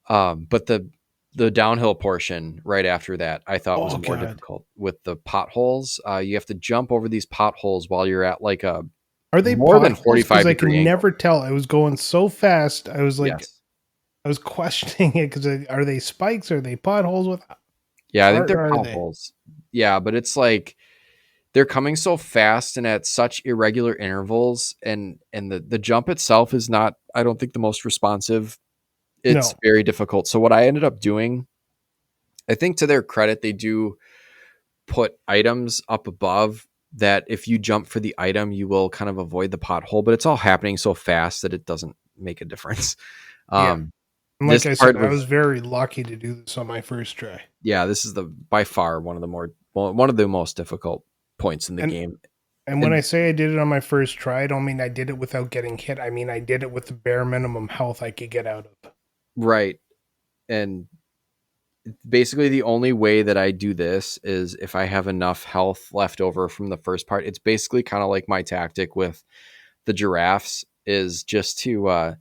But the downhill portion right after that I thought was more difficult with the potholes. You have to jump over these potholes while you're at like a Are they more than potholes? 45 I can degree angle. never tell. I was going so fast. I was like, Yes. I was questioning it because are they spikes? Are they potholes? Yeah, I think they're potholes. Yeah, but it's like they're coming so fast and at such irregular intervals, and the jump itself is not, I don't think, the most responsive. It's very difficult. So what I ended up doing, I think to their credit, they do put items up above that if you jump for the item, you will kind of avoid the pothole, but it's all happening so fast that it doesn't make a difference. Like I said, I was very lucky to do this on my first try. Yeah, this is by far one of the most difficult points in the game. And when I And say I did it on my first try, I don't mean I did it without getting hit. I mean I did it with the bare minimum health I could get out of. right. And basically the only way that I do this is if I have enough health left over from the first part. It's basically kind of like my tactic with the giraffes is just to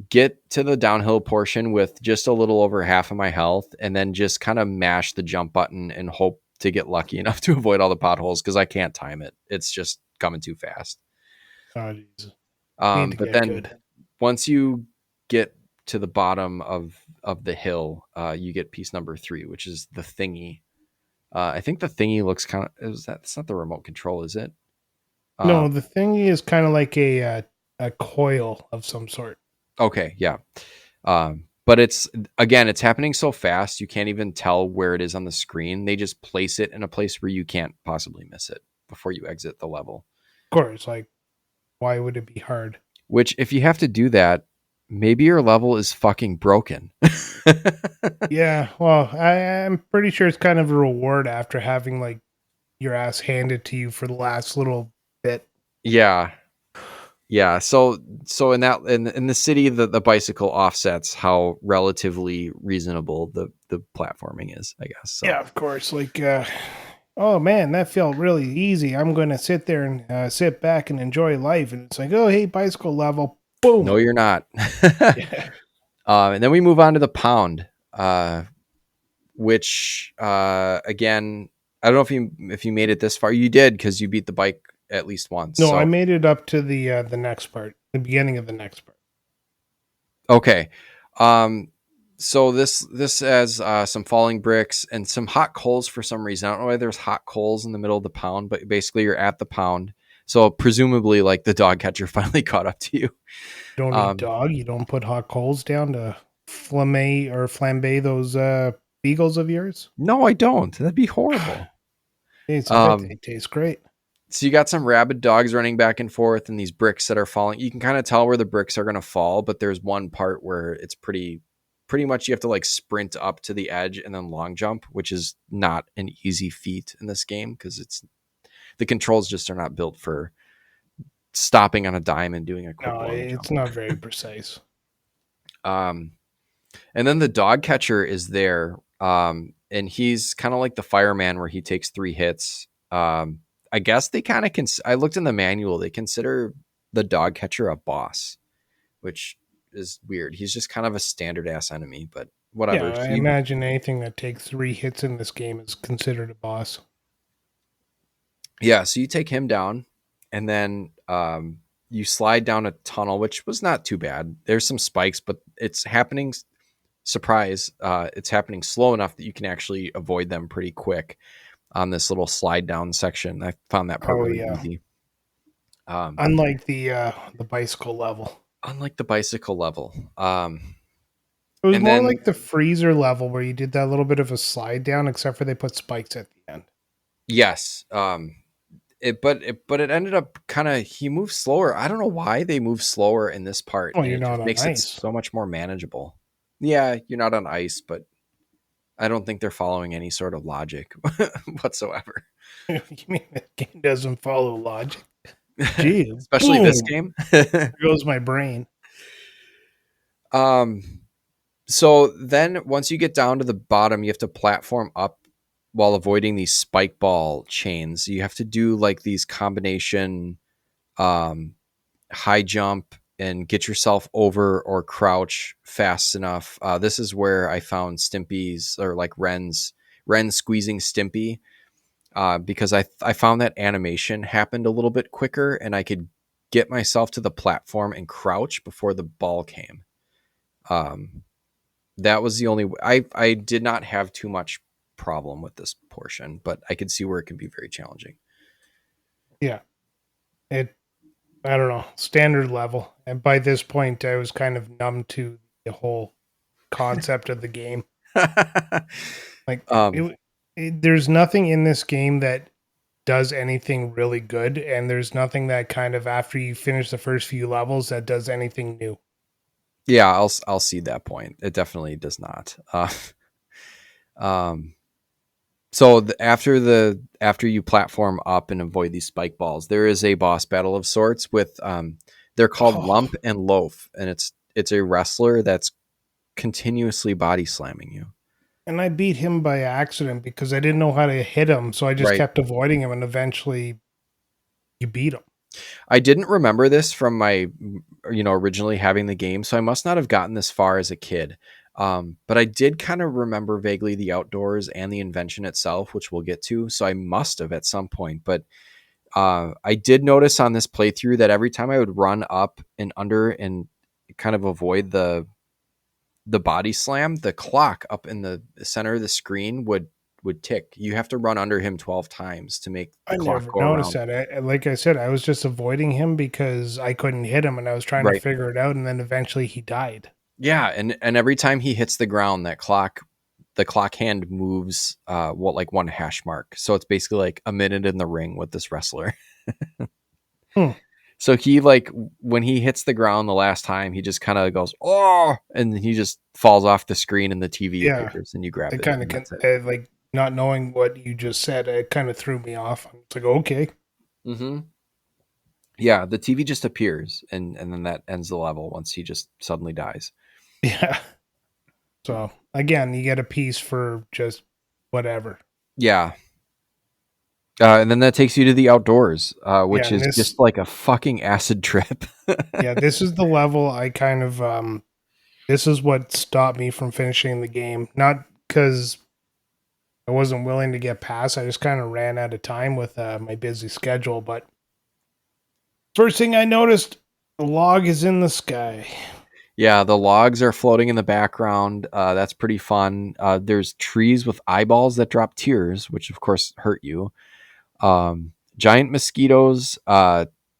get to the downhill portion with just a little over half of my health and then just kind of mash the jump button and hope to get lucky enough to avoid all the potholes because I can't time it. It's just coming too fast. Oh, Jesus. Need to But get then good. once you get to the bottom of the hill, you get piece number 3, which is the thingy. I think the thingy looks kind of is that it's not the remote control, is it? No, Um, the thingy is kind of like a coil of some sort. okay, yeah. But it's happening so fast you can't even tell where it is on the screen. They just place it in a place where you can't possibly miss it before you exit the level. Of course, like why would it be hard? Which, if you have to do that, maybe your level is fucking broken. Yeah, well, I'm pretty sure it's kind of a reward after having like your ass handed to you for the last little bit. Yeah, yeah. So in the city, the bicycle offsets how relatively reasonable the platforming is, I guess. So Yeah, of course. Like, oh man, that felt really easy. I'm going to sit there and sit back and enjoy life. And it's like, oh, hey, bicycle level. no, Boom. you're not. Yeah. And then we move on to the pound, which again, I don't know if you made it this far. You did because you beat the bike at least once. No, I So made it up to the next part, the beginning of the next part. okay. Um, so this has some falling bricks and some hot coals for some reason. I don't know why there's hot coals in the middle of the pound, but basically you're at the pound. So presumably, like the dog catcher finally caught up to you. You don't eat Um, dog. You don't put hot coals down to flambe those beagles of yours. no, I don't. That'd be horrible. It's, I bet they Um, taste great. so you got some rabid dogs running back and forth, and these bricks that are falling. You can kind of tell where the bricks are going to fall, but there's one part where it's pretty much you have to like sprint up to the edge and then long jump, which is not an easy feat in this game because it's the controls just are not built for stopping on a dime and doing a quick No, long it's jump. not very precise. Um, and then the dog catcher is there, and he's kind of like the fireman where he takes 3 hits. I guess they kind of I looked in the manual. They consider the dog catcher a boss, which is weird. He's just kind of a standard ass enemy, but Yeah, whatever. I So imagine anything that takes 3 hits in this game is considered a boss. so you take him down, and then you slide down a tunnel, which was not too bad. There's some spikes, but it's happening. Surprise! It's happening slow enough that you can actually avoid them pretty quick on this little slide down section. I found that part Oh really yeah. easy. Um, Unlike the bicycle level. unlike the bicycle level. It was And more then like the freezer level where you did that little bit of a slide down, except for they put spikes at the end. yes, but it ended up kind of he moved slower. I don't know why they move slower in this part, Oh, and you're it not just on makes it ice. so much more manageable. Yeah, you're not on ice, but I don't think they're following any sort of logic whatsoever. You mean the game doesn't follow logic? Gee, Especially this boom! game. There goes my brain. um So then once you get down to the bottom, you have to platform up while avoiding these spike ball chains. You have to do like these combination um, high jump and get yourself over or crouch fast enough. This is where I found Stimpy's or like Ren squeezing Stimpy because I found that animation happened a little bit quicker and I could get myself to the platform and crouch before the ball came. Um, that was the only I did not have too much problem with this portion, but I could see where it can be very challenging. Yeah, it. I don't know, standard level. And by this point, I was kind of numb to the whole concept of the game. Like, um there's nothing in this game that does anything really good, and there's nothing that kind of after you finish the first few levels that does anything new. yeah, I'll see that point. It definitely does not. Um So after you platform up and avoid these spike balls, there is a boss battle of sorts with they're called Oh, Lump and Loaf, and it's a wrestler that's continuously body slamming you. and I beat him by accident because I didn't know how to hit him, so I just Right. kept avoiding him, and eventually you beat him. I didn't remember this from my, originally having the game, so I must not have gotten this far as a kid. But I did kind of remember vaguely the outdoors and the invention itself, which we'll get to. So I must have at some point. But I did notice on this playthrough that every time I would run up and under and kind of avoid the body slam, the clock up in the center of the screen would tick. You have to run under him 12 times to make the I clock never go noticed around. that. Like I said, I was just avoiding him because I couldn't hit him, and I was trying to Right. figure it out, and then eventually he died. Yeah, and every time he hits the ground, the clock hand moves like one hash mark. So it's basically like a minute in the ring with this wrestler. Hmm. So he like when he hits the ground the last time, he just kind of goes, "Oh," and he just falls off the screen and the TV Yeah, appears and you grab it it kind and of that's it. like not knowing what you just said. It kind of threw me off. It's like okay, Mhm. Yeah, the TV just appears and then that ends the level once he just suddenly dies. yeah. So again, you get a piece for just whatever. Yeah. And then that takes you to the outdoors, Yeah, which and is this just like a fucking acid trip. yeah, this is the level I kind of this is what stopped me from finishing the game. Not because I wasn't willing to get past. I just kind of ran out of time with my busy schedule. But first thing I noticed, the log is in the sky. Yeah, the logs are floating in the background. That's pretty fun. There's trees with eyeballs that drop tears, which of course hurt you. Giant mosquitoes.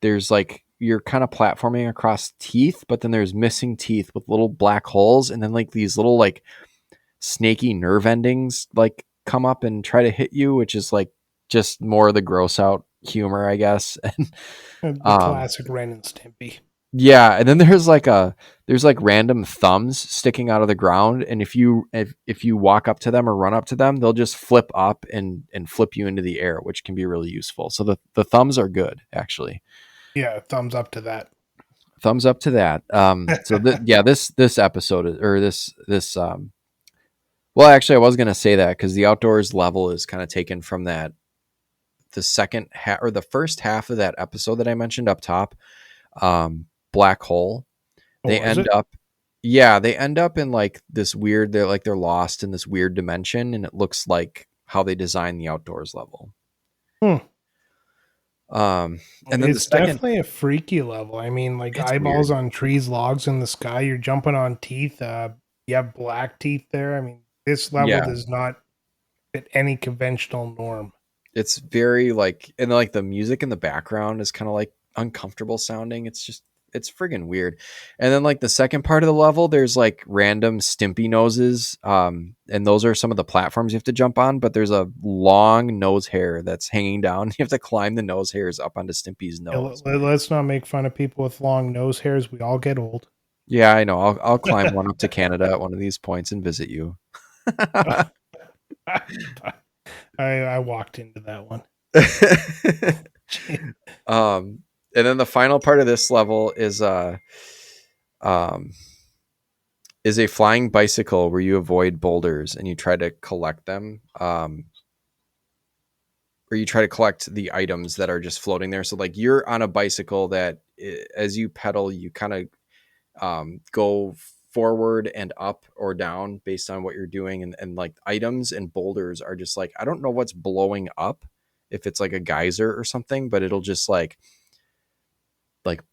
There's like you're kind of platforming across teeth, but then there's missing teeth with little black holes, and then like these little like snaky nerve endings like come up and try to hit you, which is like just more of the gross out humor, I guess. And The um, classic Ren and Stimpy. yeah, and then there's like random thumbs sticking out of the ground, and if you walk up to them or run up to them, they'll just flip up and flip you into the air, which can be really useful. So the thumbs are good actually. Yeah, thumbs up to that. Thumbs up to that. Yeah, this episode or this well, actually, I was gonna say that because the outdoors level is kind of taken from that the second half or the first half of that episode that I mentioned up top, Black Hole. Oh, They was end it? up Yeah, they end up in like this weird they're lost in this weird dimension and it looks like how they designed the outdoors level. Hmm. Um and then the It's second definitely a freaky level. I mean, like it's eyeballs weird. on trees, logs in the sky. You're jumping on teeth. You have black teeth there. I mean, this level Yeah. does not fit any conventional norm. It's very like and like the music in the background is kind of like uncomfortable sounding. It's friggin' weird. And then like the second part of the level, there's like random Stimpy noses. And those are some of the platforms you have to jump on, but there's a long nose hair that's hanging down. You have to climb the nose hairs up onto Stimpy's Yeah, nose. let's not make fun of people with long nose hairs. We all get old. Yeah, I know. I'll climb one up to Canada at one of these points and visit you. I walked into that one. um and then the final part of this level um is a flying bicycle where you avoid boulders and you try to collect them. Or you try to collect the items that are just floating there. So like you're on a bicycle that as you pedal, you kind of go forward and up or down based on what you're doing. And like items and boulders are just like, I don't know what's blowing up if it's like a geyser or something, but it'll just like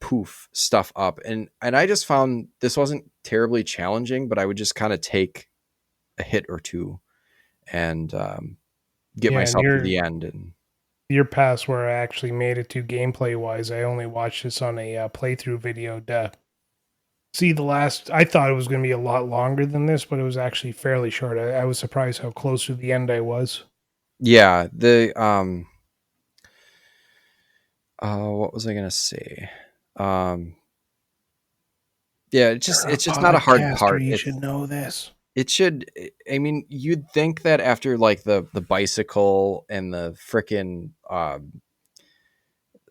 poof stuff up. And I just found this wasn't terribly challenging, but I would just kind of take a hit or two and get Yeah, and myself to the end. And you're past where I actually made it to gameplay wise. I only watched this on a playthrough video to see the last. I thought it was going to be a lot longer than this, but it was actually fairly short. I was surprised how close to the end I was. yeah, the what was I gonna say? Um, yeah, You're a it's just not a hard podcaster. part. You should It's know this. It should. I mean, you'd think that after like the bicycle and the frickin'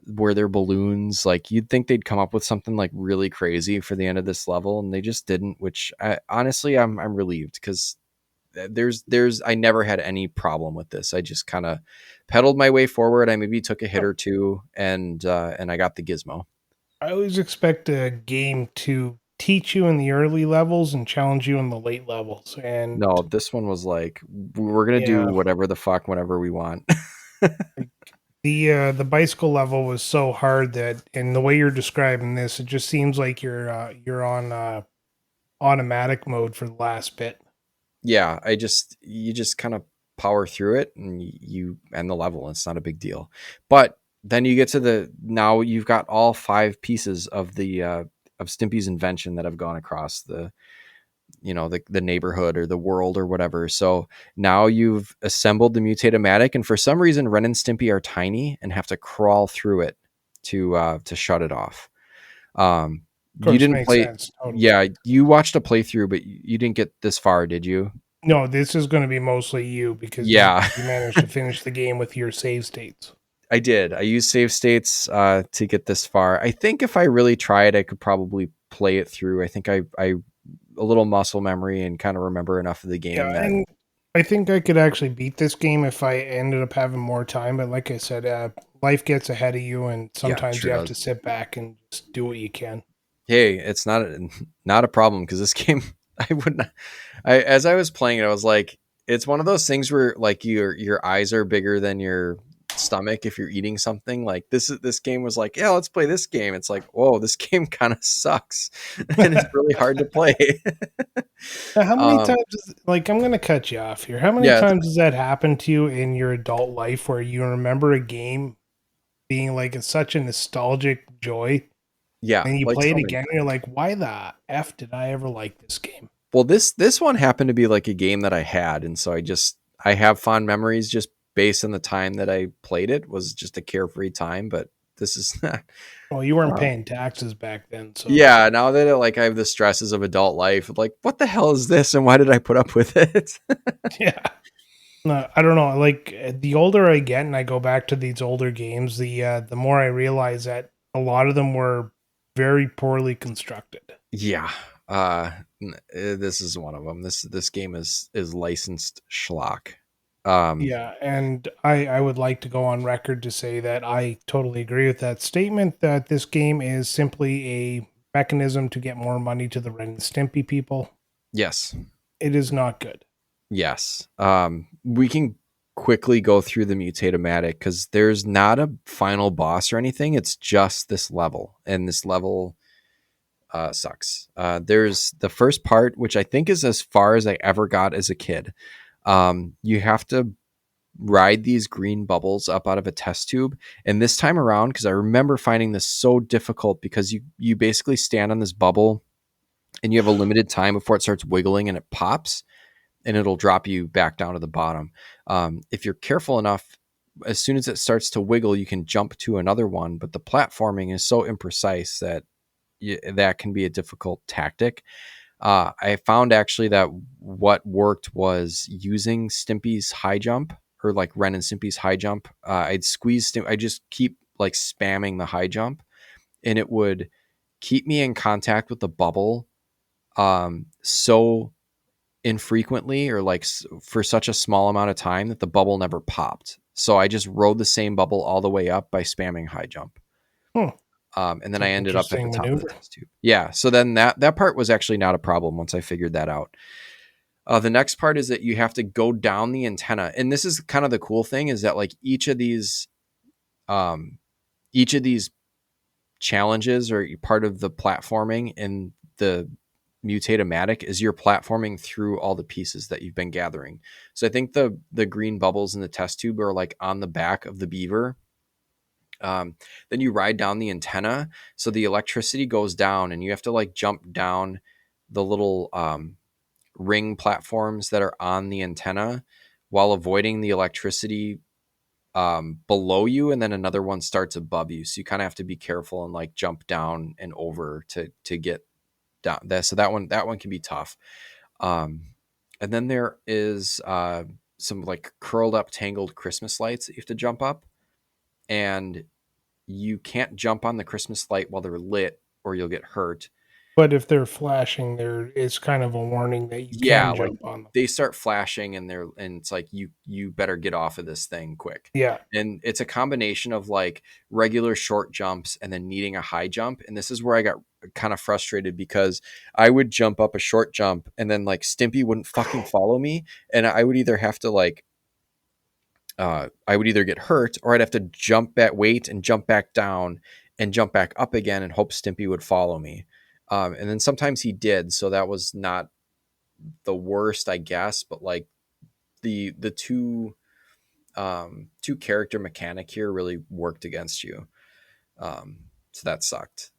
where they're balloons, like you'd think they'd come up with something like really crazy for the end of this level, and they just didn't. Which honestly, I'm relieved because there's I never had any problem with this. I just kind of pedaled my way forward. I maybe took a hit or two, and I got the gizmo. I always expect a game to teach you in the early levels and challenge you in the late levels. And No, this one was like we're gonna do yeah, whatever the fuck whenever we want. like the bicycle level was so hard that, and the way you're describing this, it just seems like you're on automatic mode for the last bit. Yeah, you just kind of power through it and you end the level. It's not a big deal. But then you get to now you've got all 5 pieces of the of Stimpy's invention that have gone across the neighborhood or the world or whatever. So now you've assembled the Mutatomatic, and for some reason Ren and Stimpy are tiny and have to crawl through it to shut it off. Of You course, didn't makes play. sense. Totally. Yeah, you watched a playthrough, but you didn't get this far, did you? No, this is going to be mostly you because Yeah, you managed to finish the game with your save states. I did. I used save states to get this far. I think if I really tried, I could probably play it through. I think I a little muscle memory and kind of remember enough of the Yeah, game that. and I think I could actually beat this game if I ended up having more time. But like I said, life gets ahead of you, and Yeah, it sometimes sure you have does. to sit back and just do what you can. Hey, it's not a problem because this game I would not. As I was playing it, I was like, it's one of those things where like your eyes are bigger than your stomach if you're eating something. Like this game was like, yeah, let's play this game. It's like, whoa, this game kind of sucks and it's really hard to play. Now, how many um, times like I'm going to cut you off here? How many yeah, times has that happened to you in your adult life where you remember a game being like such a nostalgic joy, yeah, and you like play so it many again, and you're times. like, why the f did I ever like this game? Well, this one happened to be like a game that I had, and so I have fond memories just based on the time that I played it. Was just a carefree time, but this is not. Well, you weren't Um, paying taxes back then, so yeah, now that like I have the stresses of adult life, like what the hell is this, and why did I put up with it? yeah. No, I don't know. Like the older I get, and I go back to these older games, the more I realize that a lot of them were very poorly constructed. Yeah, this is one of them. This game is licensed schlock. Yeah, and I would like to go on record to say that I totally agree with that statement. That this game is simply a mechanism to get more money to the Ren and Stimpy people. Yes, It is not good. yes. We can quickly go through the Mutatomatic because there's not a final boss or anything. It's just this level, and this level sucks. There's the first part, which I think is as far as I ever got as a kid. You have to ride these green bubbles up out of a test tube, and this time around, because I remember finding this so difficult, because you basically stand on this bubble and you have a limited time before it starts wiggling and it pops and it'll drop you back down to the bottom. If you're careful enough, as soon as it starts to wiggle, you can jump to another one, but the platforming is so imprecise that that can be a difficult tactic. I found actually that what worked was using Stimpy's high jump, or like Ren and Stimpy's high jump. I just keep like spamming the high jump, and it would keep me in contact with the bubble so infrequently, or like for such a small amount of time that the bubble never popped. So I just rode the same bubble all the way up by spamming high jump. Hmm. And then It's I an ended up at the interesting top of the maneuver. test tube. Yeah. So then that part was actually not a problem once I figured that out. The next part is that you have to go down the antenna, and this is kind of the cool thing, is that like um, each of these challenges are part of the platforming in the Mutatomatic is you're platforming through all the pieces that you've been gathering. So I think the green bubbles in the test tube are like on the back of the beaver. Then you ride down the antenna, so the electricity goes down, and you have to like jump down the little ring platforms that are on the antenna while avoiding the electricity below you, and then another one starts above you. So you kind of have to be careful and like jump down and over to get down there. So that one can be tough. Um, And then there is some like curled up, tangled Christmas lights that you have to jump up. And you can't jump on the Christmas light while they're lit or you'll get hurt. But if they're flashing, there is kind of a warning that you Yeah, can like jump on them. they start flashing and it's like you better get off of this thing quick. Yeah. And it's a combination of like regular short jumps and then needing a high jump. And this is where I got kind of frustrated because I would jump up a short jump and then like Stimpy wouldn't fucking follow me. And I would either have to like I would either get hurt or I'd have to jump back, wait and jump back down and jump back up again and hope Stimpy would follow me. And then sometimes he did. So that was not the worst, I guess, but like the two character mechanic here really worked against you. So that sucked.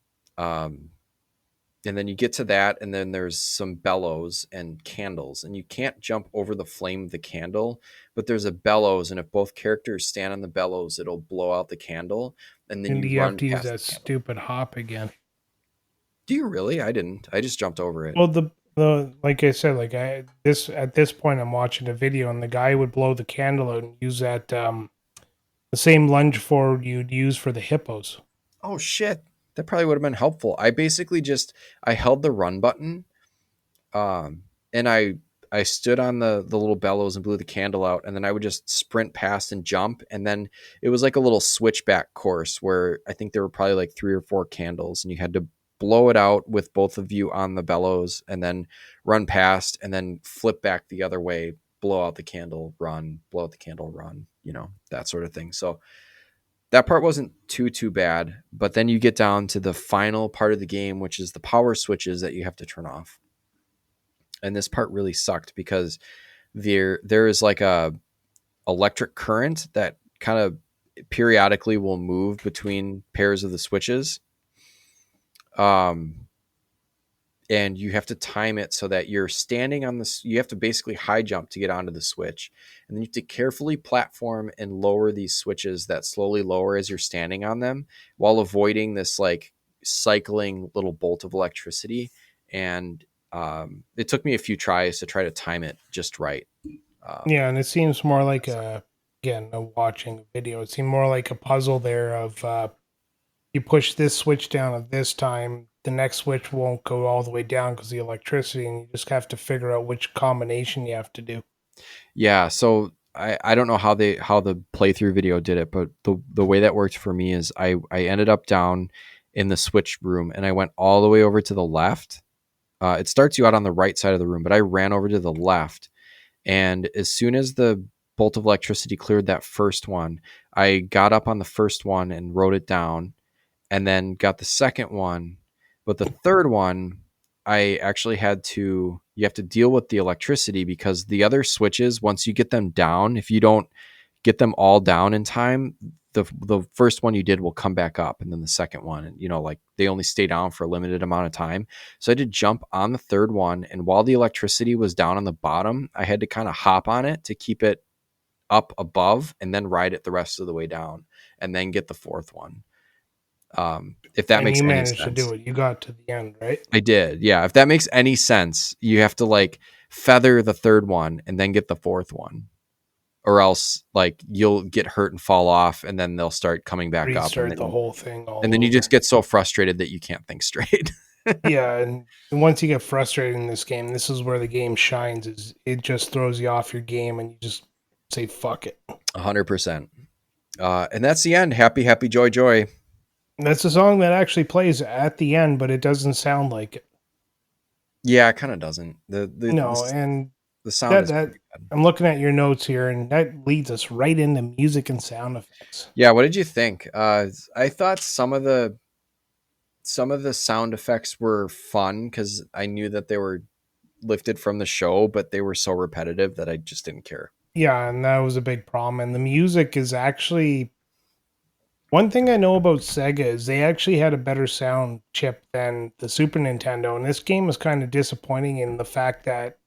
And then you get to that, and then there's some bellows and candles, and you can't jump over the flame of the candle, but there's a bellows, and if both characters stand on the bellows, it'll blow out the candle, and then And you you have run to use past that the candle. stupid hop again. Do you really? I didn't. I just jumped over it. Well, the like I said, like at this point I'm watching a video and the guy would blow the candle out and use that the same lunge forward you'd use for the hippos. Oh shit. That probably would have been helpful. I basically just I held the run button, and I stood on the little bellows and blew the candle out, and then I would just sprint past and jump, and then it was like a little switchback course where I think there were probably like 3 or 4 candles, and you had to blow it out with both of you on the bellows, and then run past, and then flip back the other way, blow out the candle, run, blow out the candle, run, that sort of thing. So that part wasn't too bad, but then you get down to the final part of the game, which is the power switches that you have to turn off. And this part really sucked because there is like a electric current that kind of periodically will move between pairs of the switches. And you have to time it so that you're standing on this. You have to basically high jump to get onto the switch. And then you have to carefully platform and lower these switches that slowly lower as you're standing on them while avoiding this like cycling little bolt of electricity. And it took me a few tries to try to time it just right. Yeah, and it seems more like watching a video. It seemed more like a puzzle there of you push this switch down at this time, the next switch won't go all the way down because the electricity, and you just have to figure out which combination you have to do. Yeah, so I don't know how the playthrough video did it, but the way that worked for me is I ended up down in the switch room and I went all the way over to the left. It starts you out on the right side of the room, but I ran over to the left, and as soon as the bolt of electricity cleared that first one, I got up on the first one and wrote it down, and then got the second one. But the third one, I actually you have to deal with the electricity because the other switches, once you get them down, if you don't get them all down in time, the first one you did will come back up, and then the second one, and like they only stay down for a limited amount of time. So I had to jump on the third one, and while the electricity was down on the bottom, I had to kind of hop on it to keep it up above and then ride it the rest of the way down and then get the fourth one. If that And makes you any managed sense. to do it. You got to the end, right? I did. Yeah. If that makes any sense, you have to like feather the third one and then get the fourth one, or else like you'll get hurt and fall off, and then they'll start coming back up. Restart the whole thing all and then you over. just get so frustrated that you can't think straight. Yeah, and once you get frustrated in this game, this is where the game shines. Is it just throws you off your game, and you just say fuck it. 100%. And that's the end. Happy, happy, joy, joy. That's a song that actually plays at the end, but it doesn't sound like it. Yeah, it kind of doesn't. And the sound is pretty bad. I'm looking at your notes here, and that leads us right into music and sound effects. Yeah, what did you think? I thought some of the sound effects were fun because I knew that they were lifted from the show, but they were so repetitive that I just didn't care. Yeah, and that was a big problem. And the music is actually one thing I know about Sega is they actually had a better sound chip than the Super Nintendo. And this game was kind of disappointing in the fact that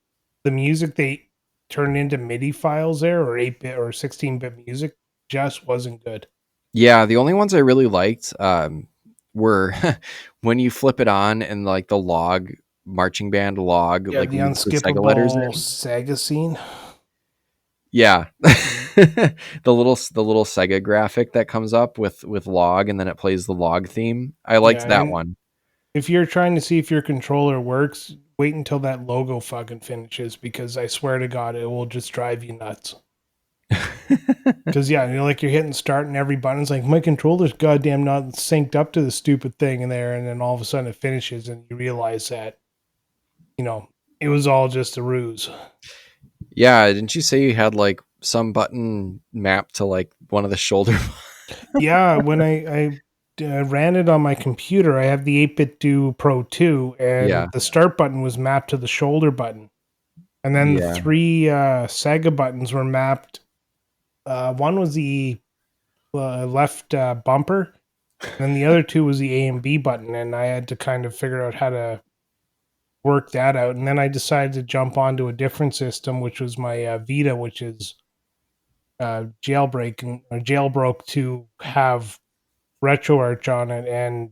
the music they turned into MIDI files there, or 8-bit or 16-bit music, just wasn't good. Yeah, the only ones I really liked were when you flip it on and like the log marching band log, Yeah, like the with the Sega letters unskippable in. Sega scene. Yeah. the little Sega graphic that comes up with log, and then it plays the log theme. I liked Yeah, that and one. if you're trying to see if your controller works, wait until that logo fucking finishes, because I swear to God, it will just drive you nuts. Because yeah, like you're hitting start and every button's like, my controller's goddamn not synced up to the stupid thing in there, and then all of a sudden it finishes, and you realize that it was all just a ruse. Yeah, didn't you say you had like some button mapped to like one of the shoulder? Yeah, when I ran it on my computer, I have the 8-bit Do Pro 2, Yeah. and the start button was mapped to the shoulder button. And then the Yeah. three Sega buttons were mapped. One was the left bumper, and then the other two was the A and B button, and I had to kind of figure out how to work that out. And then I decided to jump onto a different system, which was my Vita, which is jailbroke to have RetroArch on it, and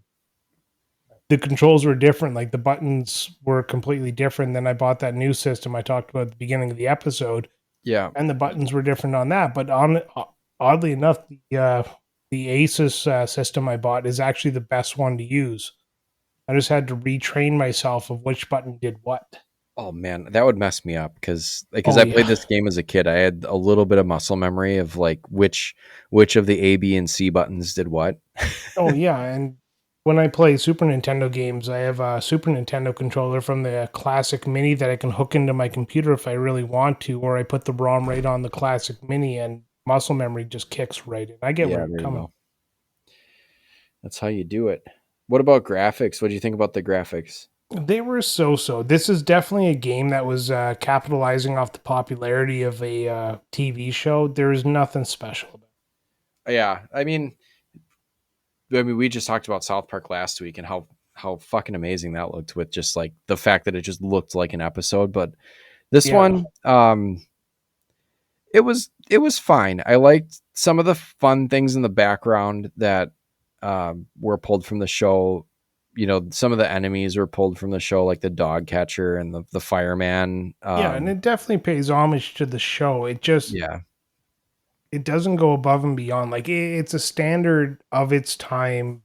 the controls were different. Like the buttons were completely different. Then I bought that new system I talked about at the beginning of the episode, Yeah. and the buttons were different on that. But on oddly enough, the Asus system I bought is actually the best one to use. I just had to retrain myself of which button did what. Oh man, that would mess me up because Oh I played yeah, this game as a kid. I had a little bit of muscle memory of like which of the A, B, and C buttons did what. oh yeah. And when I play Super Nintendo games, I have a Super Nintendo controller from the classic Mini that I can hook into my computer if I really want to, or I put the ROM right on the classic Mini, and muscle memory just kicks right in. I get where Yeah, you're there you coming. go. That's how you do it. What about graphics? What do you think about the graphics? They were so. This is definitely a game that was capitalizing off the popularity of a TV show. There is nothing special about Yeah, we just talked about South Park last week and how fucking amazing that looked with just like the fact that it just looked like an episode. But it. this Yeah. one, it was fine. I liked some of the fun things in the background that were pulled from the show. Some of the enemies were pulled from the show, like the dog catcher and the fireman. Yeah, and it definitely pays homage to the show. Yeah, It doesn't go above and beyond. Like it's a standard of its time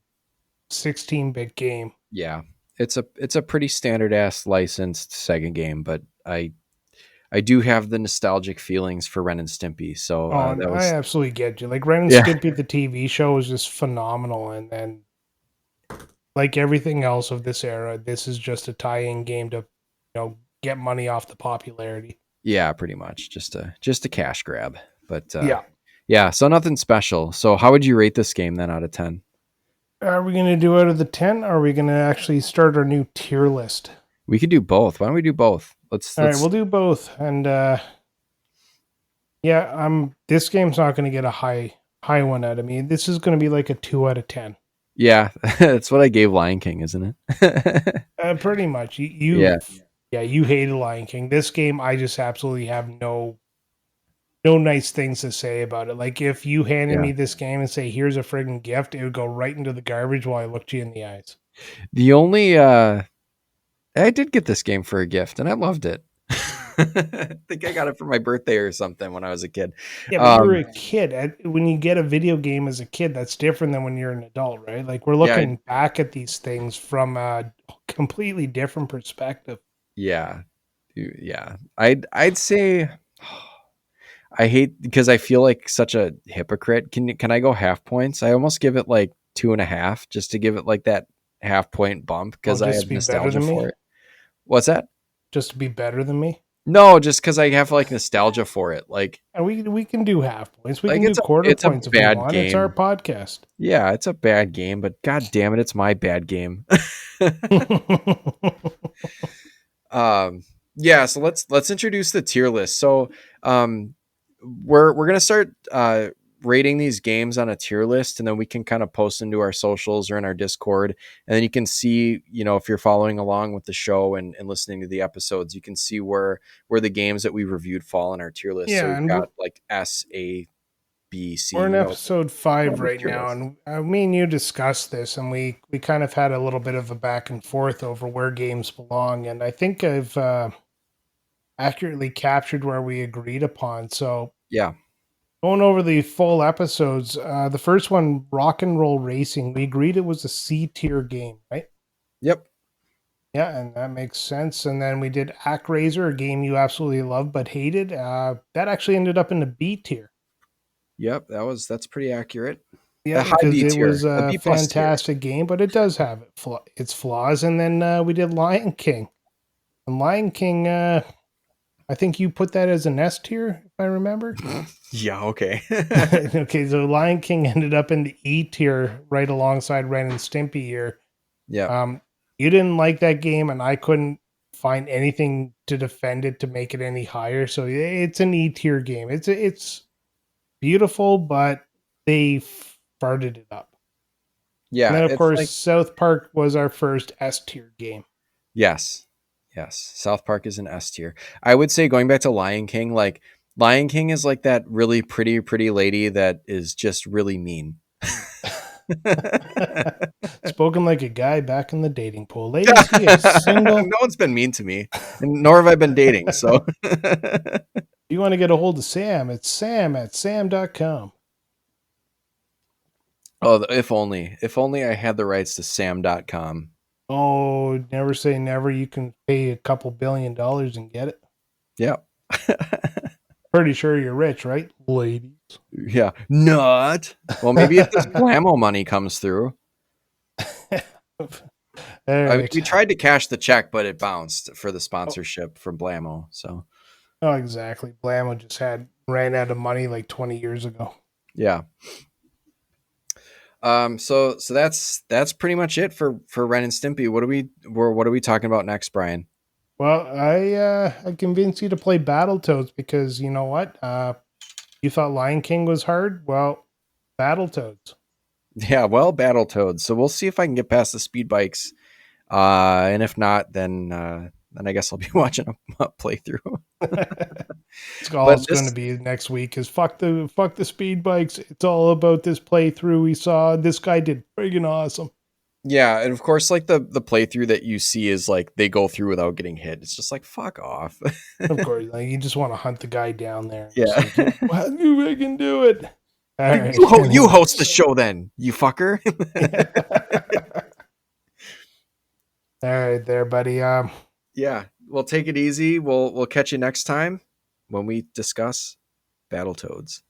16-bit game. yeah. It's a pretty standard ass licensed Sega game, but I do have the nostalgic feelings for Ren and Stimpy. So Oh, and that I was absolutely get you. Like Ren and yeah, Stimpy, the TV show, is just phenomenal. And then, like everything else of this era, this is just a tie-in game to, get money off the popularity. yeah, pretty much just a cash grab. But Yeah. yeah, so nothing special. So how would you rate this game then out of 10? Are we going to do out of the 10? Or are we going to actually start our new tier list? We could do both. Why don't we do both? All right, we'll do both. And yeah, this game's not going to get a high one out of me. This is going to be like a 2 out of 10. yeah, that's what I gave Lion King, isn't it? Pretty much. Yeah. Yeah, you hated Lion King. This game, I just absolutely have no nice things to say about it. Like if you handed Yeah. me this game and say, "Here's a friggin' gift," it would go right into the garbage while I looked you in the eyes. The only I did get this game for a gift and I loved it. I think I got it for my birthday or something when I was a kid. Yeah, but you were a kid. When you get a video game as a kid, that's different than when you're an adult, right? Like we're Yeah, looking back at these things from a completely different perspective. yeah. Yeah. I'd say I hate because I feel like such a hypocrite. Can I go half points? I almost give it like 2.5 just to give it like that half point bump Oh, because I just to have be better nostalgia than for me? it. What's that? Just to be better than me? No, just because I have like nostalgia for it. Like, And we can do half points. We like can do quarter it's a points if we bad want. It's our game. podcast. Yeah, it's a bad game, but god damn it, it's my bad game. Yeah, so let's introduce the tier list. So we're gonna start rating these games on a tier list, and then we can kind of post into our socials or in our Discord, and then you can see, if you're following along with the show and listening to the episodes, you can see where the games that we reviewed fall in our tier list. So Yeah, we've and got like S, A, B, C. We're in You know, episode 5 whatever right tier it now, is. and me and you discussed this, and we kind of had a little bit of a back and forth over where games belong, and I think I've accurately captured where we agreed upon. So Yeah. going over the full episodes, the first one, Rock and Roll Racing, we agreed it was a C tier game, right? Yep. Yeah, and that makes sense. And then we did ActRaiser, a game you absolutely loved but hated. That actually ended up in the B tier. Yep. That's pretty accurate. A Yeah, high because B it tier, was a a B plus tier. fantastic game, but it does have its flaws. And then we did Lion King. And Lion King, I think you put that as an S tier, if I remember. Yeah. Okay. Okay, so Lion King ended up in the E tier right alongside Ren and Stimpy here. Yeah. You didn't like that game, and I couldn't find anything to defend it to make it any higher. So it's an E tier game. It's beautiful, but they farted it up. And Yeah. then, of It's course, like, South Park was our first S tier game. yes. Yes. South Park is an S tier. I would say going back to Lion King, like Lion King is like that really pretty lady that is just really mean. Spoken like a guy back in the dating pool. Ladies, he is single. No one's been mean to me, and nor have I been dating. So, You want to get a hold of Sam? It's sam@sam.com. oh, if only I had the rights to Sam.com. Oh, never say never. You can pay a couple $1 billion and get it. Yeah. Pretty sure you're rich, right, ladies? Yeah. Not. Well, maybe if this Blammo money comes through. All right. We tried to cash the check, but it bounced for the sponsorship from Blammo. So, Oh, exactly. Blammo just ran out of money like 20 years ago. yeah. So that's pretty much it for Ren and Stimpy. What are we talking about next, Brian? Well, I convinced you to play Battletoads because you know what? You thought Lion King was hard. Well, Battletoads. Yeah, well, Battletoads. So we'll see if I can get past the speed bikes. And if not, then I guess I'll be watching a playthrough. It's all But it's going to this, be next week. Is fuck the speed bikes. It's all about this playthrough we saw. This guy did friggin' awesome. yeah, and of course, like the playthrough that you see is like they go through without getting hit. It's just like fuck off. Of course, like, you just want to hunt the guy down there. Yeah. Like, well, you can do it. All right. You host the show then, you fucker. All right, there, buddy. Yeah, we'll take it easy. We'll catch you next time when we discuss Battletoads.